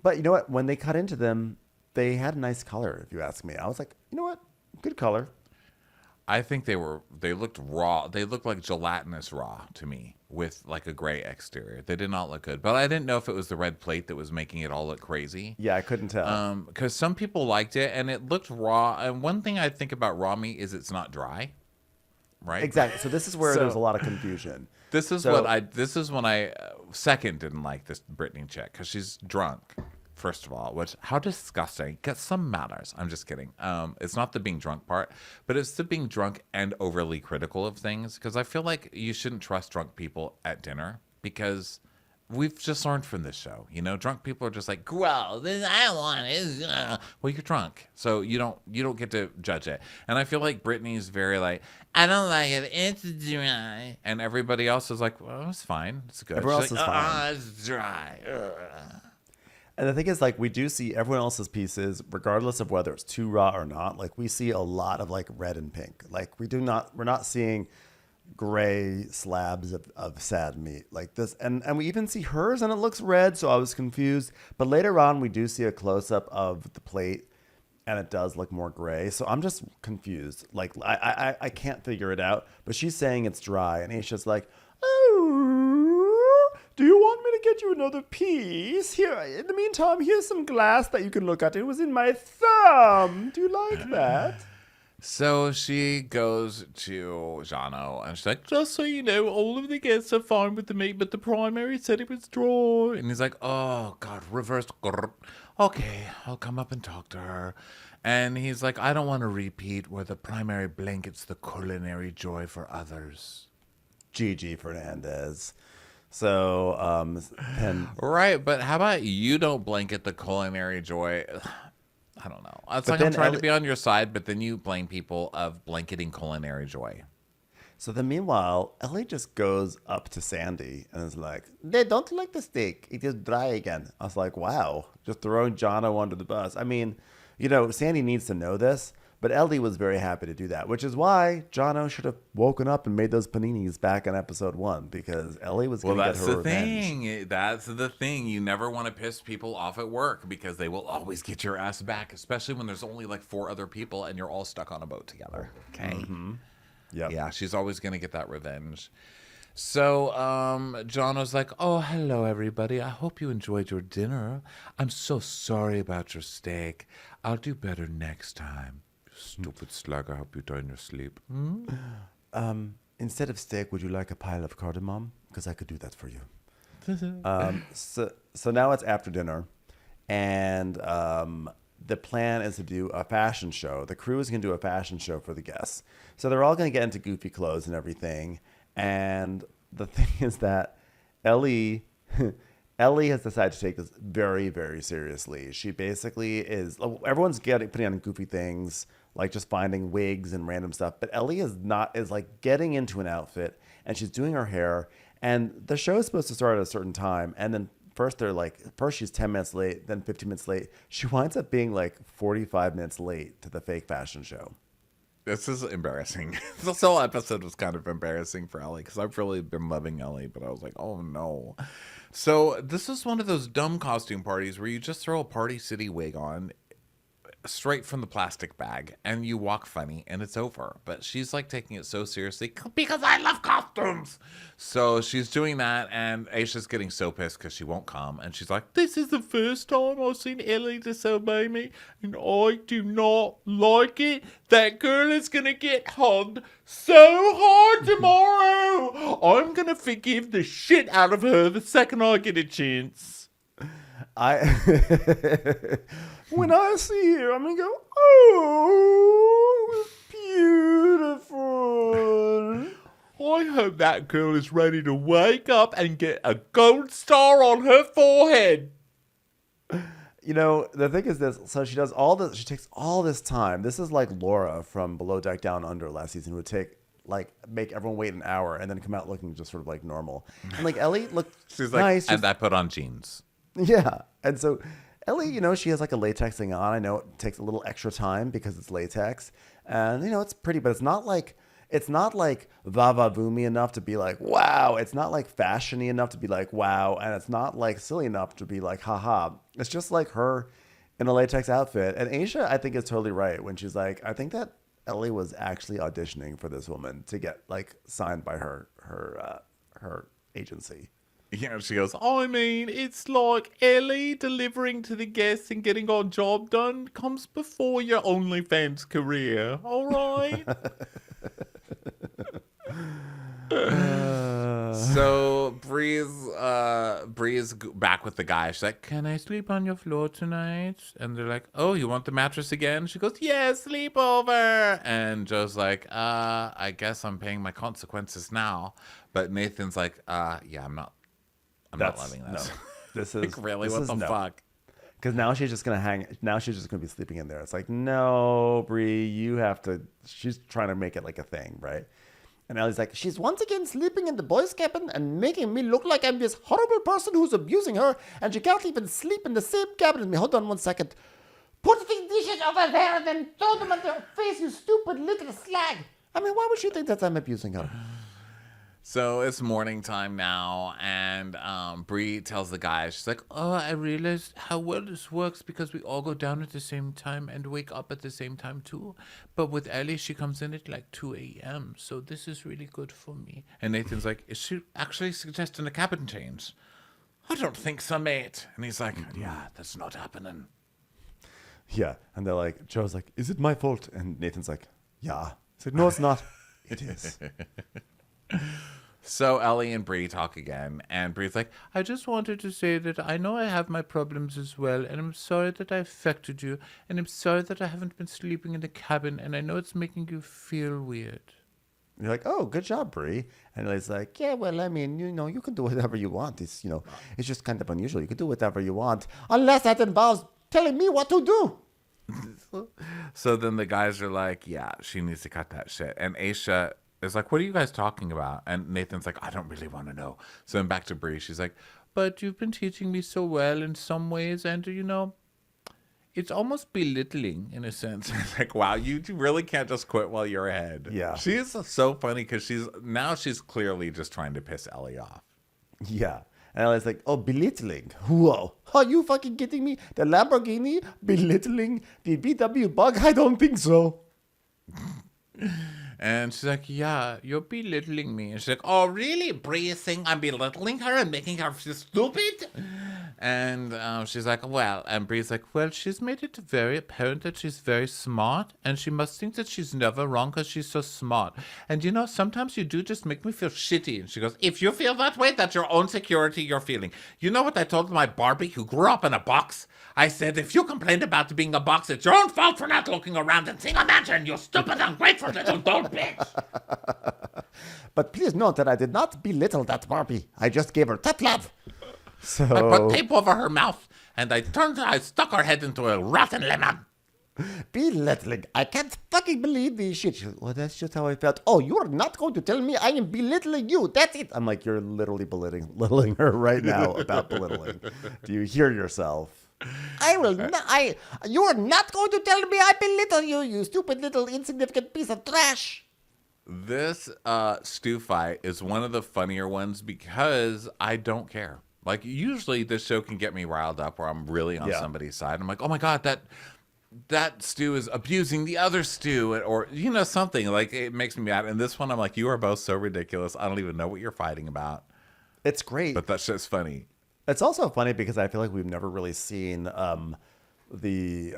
But you know what? When they cut into them, they had a nice color, if you ask me. I was like, you know what? Good color. I think they looked raw. They looked like gelatinous raw to me with like a gray exterior. They did not look good. But I didn't know if it was the red plate that was making it all look crazy. Yeah, I couldn't tell. Because some people liked it and it looked raw. And one thing I think about raw meat is it's not dry. Right? Exactly. So this is where there's a lot of confusion. This is when I second didn't like this Brittany chick because she's drunk. First of all, which how disgusting. Get some manners. I'm just kidding. It's not the being drunk part, but it's the being drunk and overly critical of things. Because I feel like you shouldn't trust drunk people at dinner because we've just learned from this show. You know, drunk people are just like, gross, this I don't want it. Well, you're drunk, so you don't get to judge it. And I feel like Brittany's very like, I don't like it, it's dry. And everybody else is like, well, it's fine, it's good. Everyone else She's is like, fine. It's dry. Ugh. And the thing is, like, we do see everyone else's pieces, regardless of whether it's too raw or not. Like, we see a lot of like red and pink. Like, we're not seeing gray slabs of sad meat like this. And we even see hers and it looks red. So I was confused. But later on, we do see a close up of the plate and it does look more gray. So I'm just confused. Like, I can't figure it out. But she's saying it's dry. And Aisha's like, oh, do you want me to get you another piece? Here, in the meantime, here's some glass that you can look at. It was in my thumb. Do you like that? So she goes to Jono and she's like, just so you know, all of the guests are fine with the meat, but the primary said it was dry. And he's like, oh, God, reverse. Okay, I'll come up and talk to her. And he's like, I don't want to repeat where the primary blankets the culinary joy for others. Gigi Fernandez. So, and Right, but how about you don't blanket the culinary joy? I don't know. It's like I'm then trying to be on your side, but then you blame people of blanketing culinary joy. so then meanwhile, Ellie just goes up to Sandy and is like, they don't like the steak. It is dry again. I was like, wow, just throwing Jono under the bus. I mean, you know, Sandy needs to know this, but Ellie was very happy to do that, which is why Jono should have woken up and made those paninis back in episode 1 because Ellie was going to get her revenge. That's the thing. You never want to piss people off at work because they will always get your ass back, especially when there's only like 4 other people and you're all stuck on a boat together. Okay. Mm-hmm. Yep. Yeah, she's always going to get that revenge. So Jono's like, oh, hello, everybody. I hope you enjoyed your dinner. I'm so sorry about your steak. I'll do better next time. Stupid slug, I hope you die in your sleep. Instead of steak, would you like a pile of cardamom? Because I could do that for you. So now it's after dinner, and the plan is to do a fashion show. The crew is going to do a fashion show for the guests. So they're all going to get into goofy clothes and everything. And the thing is that Ellie has decided to take this very, very seriously. She basically is, everyone's putting on goofy things, like just finding wigs and random stuff. But Ellie is like getting into an outfit and she's doing her hair. And the show is supposed to start at a certain time. And then first she's 10 minutes late, then 15 minutes late. She winds up being like 45 minutes late to the fake fashion show. This is embarrassing. This whole episode was kind of embarrassing for Ellie because I've really been loving Ellie, but I was like, oh no. So this is one of those dumb costume parties where you just throw a Party City wig on straight from the plastic bag and you walk funny and it's over. But she's like taking it so seriously because I love costumes. So she's doing that and Aisha's getting so pissed because she won't come. And she's like, this is the first time I've seen Ellie disobey me and I do not like it. That girl is going to get hugged so hard tomorrow. I'm going to forgive the shit out of her the second I get a chance. When I see her, I'm gonna go, oh, beautiful. I hope that girl is ready to wake up and get a gold star on her forehead. You know, the thing is this, so she does all this, she takes all this time. This is like Laura from Below Deck Down Under last season, who would make everyone wait an hour and then come out looking just sort of like normal. And like Ellie looked She's like, nice. and I put on jeans. Yeah. And so Ellie, you know, she has like a latex thing on. I know it takes a little extra time because it's latex. And, you know, it's pretty, but it's not like va-va-voomy enough to be like, wow. It's not like fashiony enough to be like, wow. And it's not like silly enough to be like, haha. It's just like her in a latex outfit. And Aisha, I think, is totally right when she's like, I think that Ellie was actually auditioning for this woman to get like signed by her agency. Yeah, she goes, I mean, it's like Ellie delivering to the guests and getting our job done comes before your OnlyFans career. All right? So Bree's back with the guy. She's like, can I sleep on your floor tonight? And they're like, oh, you want the mattress again? She goes, yeah, sleepover. And Joe's like, I guess I'm paying my consequences now. But Nathan's like, yeah, I'm not loving this. No. This is Like, really? this What is the no. fuck? Because now she's just gonna hang. Now she's just gonna be sleeping in there. It's like, no, Bree, you have to. She's trying to make it like a thing, right? And Ellie's like, she's once again sleeping in the boys' cabin and making me look like I'm this horrible person who's abusing her, and she can't even sleep in the same cabin as me. Hold on one second. Put the dishes over there and then throw them on their face, you stupid little slag. I mean, why would she think that I'm abusing her? So it's morning time now, and Bree tells the guys, she's like, oh, I realized how well this works because we all go down at the same time and wake up at the same time too. But with Ellie, she comes in at like 2 a.m., so this is really good for me. And Nathan's like, is she actually suggesting a cabin change? I don't think so, mate. And he's like, yeah, that's not happening. Yeah, and they're like, Joe's like, is it my fault? And Nathan's like, yeah. He's like, no, it's not. It is. So Ellie and Bree talk again, and Bree's like, I just wanted to say that I know I have my problems as well, and I'm sorry that I affected you, and I'm sorry that I haven't been sleeping in the cabin, and I know it's making you feel weird. You're like, oh, good job, Bree. And Ellie's like, yeah, well, I mean, you can do whatever you want. It's, it's just kind of unusual. You can do whatever you want, unless that involves telling me what to do. So then the guys are like, yeah, she needs to cut that shit. And Aisha is like, what are you guys talking about? And Nathan's like, I don't really want to know. So then back to Bree. She's like, but you've been teaching me so well in some ways. And, it's almost belittling in a sense. It's like, wow, you really can't just quit while you're ahead. Yeah. She is so funny because she's clearly just trying to piss Ellie off. Yeah. And Ellie's like, oh, belittling. Whoa. Are you fucking kidding me? The Lamborghini belittling the VW Bug? I don't think so. And she's like, yeah, you're belittling me. And she's like, oh, really? Bree is saying I'm belittling her and making her feel stupid? And she's like, well, and Bree's like, well, she's made it very apparent that she's very smart, and she must think that she's never wrong because she's so smart. And sometimes you do just make me feel shitty. And she goes, if you feel that way, that's your own security you're feeling. You know what I told my Barbie who grew up in a box? I said, if you complained about being a box, it's your own fault for not looking around and seeing a mansion, you stupid, ungrateful little dope bitch. But please note that I did not belittle that Barbie. I just gave her tough love. So I put tape over her mouth, and I stuck her head into a rotten lemon. belittling. I can't fucking believe this shit. She's like, well, that's just how I felt. Oh, you are not going to tell me I am belittling you. That's it. I'm like, you're literally belittling her right now about belittling. Do you hear yourself? I will not. You are not going to tell me I belittle you, you stupid little insignificant piece of trash. This stew fight is one of the funnier ones because I don't care. Like, usually this show can get me riled up where I'm really on somebody's side. I'm like, oh my God, that stew is abusing the other stew, or something. Like, it makes me mad. And this one, I'm like, you are both so ridiculous. I don't even know what you're fighting about. It's great. But that shit's funny. It's also funny because I feel like we've never really seen the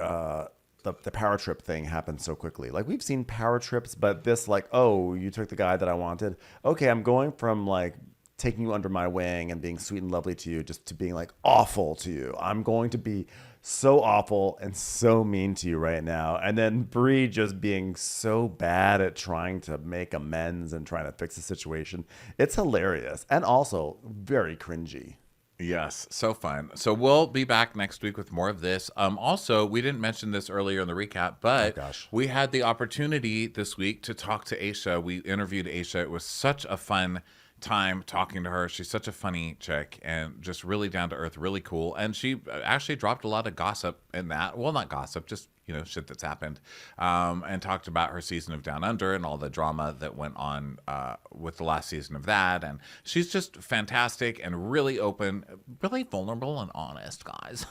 power trip thing happen so quickly. Like, we've seen power trips, but this, like, oh, you took the guy that I wanted. Okay, I'm going from like taking you under my wing and being sweet and lovely to you just to being like awful to you. I'm going to be so awful and so mean to you right now. And then Bree just being so bad at trying to make amends and trying to fix the situation. It's hilarious and also very cringy. Yes, so fun. So we'll be back next week with more of this. Also, we didn't mention this earlier in the recap, but we had the opportunity this week to talk to Aisha. We interviewed Aisha. It was such a fun time talking to her. She's such a funny chick and just really down to earth, really cool. And she actually dropped a lot of gossip in that. Well, not gossip, just shit that's happened, and talked about her season of Down Under and all the drama that went on with the last season of that. And she's just fantastic and really open, really vulnerable and honest, guys.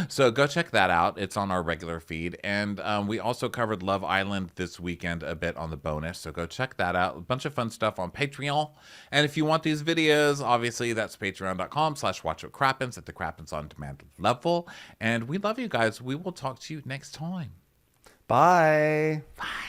So go check that out. It's on our regular feed. And we also covered Love Island this weekend a bit on the bonus. So go check that out. A bunch of fun stuff on Patreon. And if you want these videos, obviously that's patreon.com/watchwhatcrappens at the Crappens on Demand level. And we love you guys. We will talk to you next time. Bye. Bye.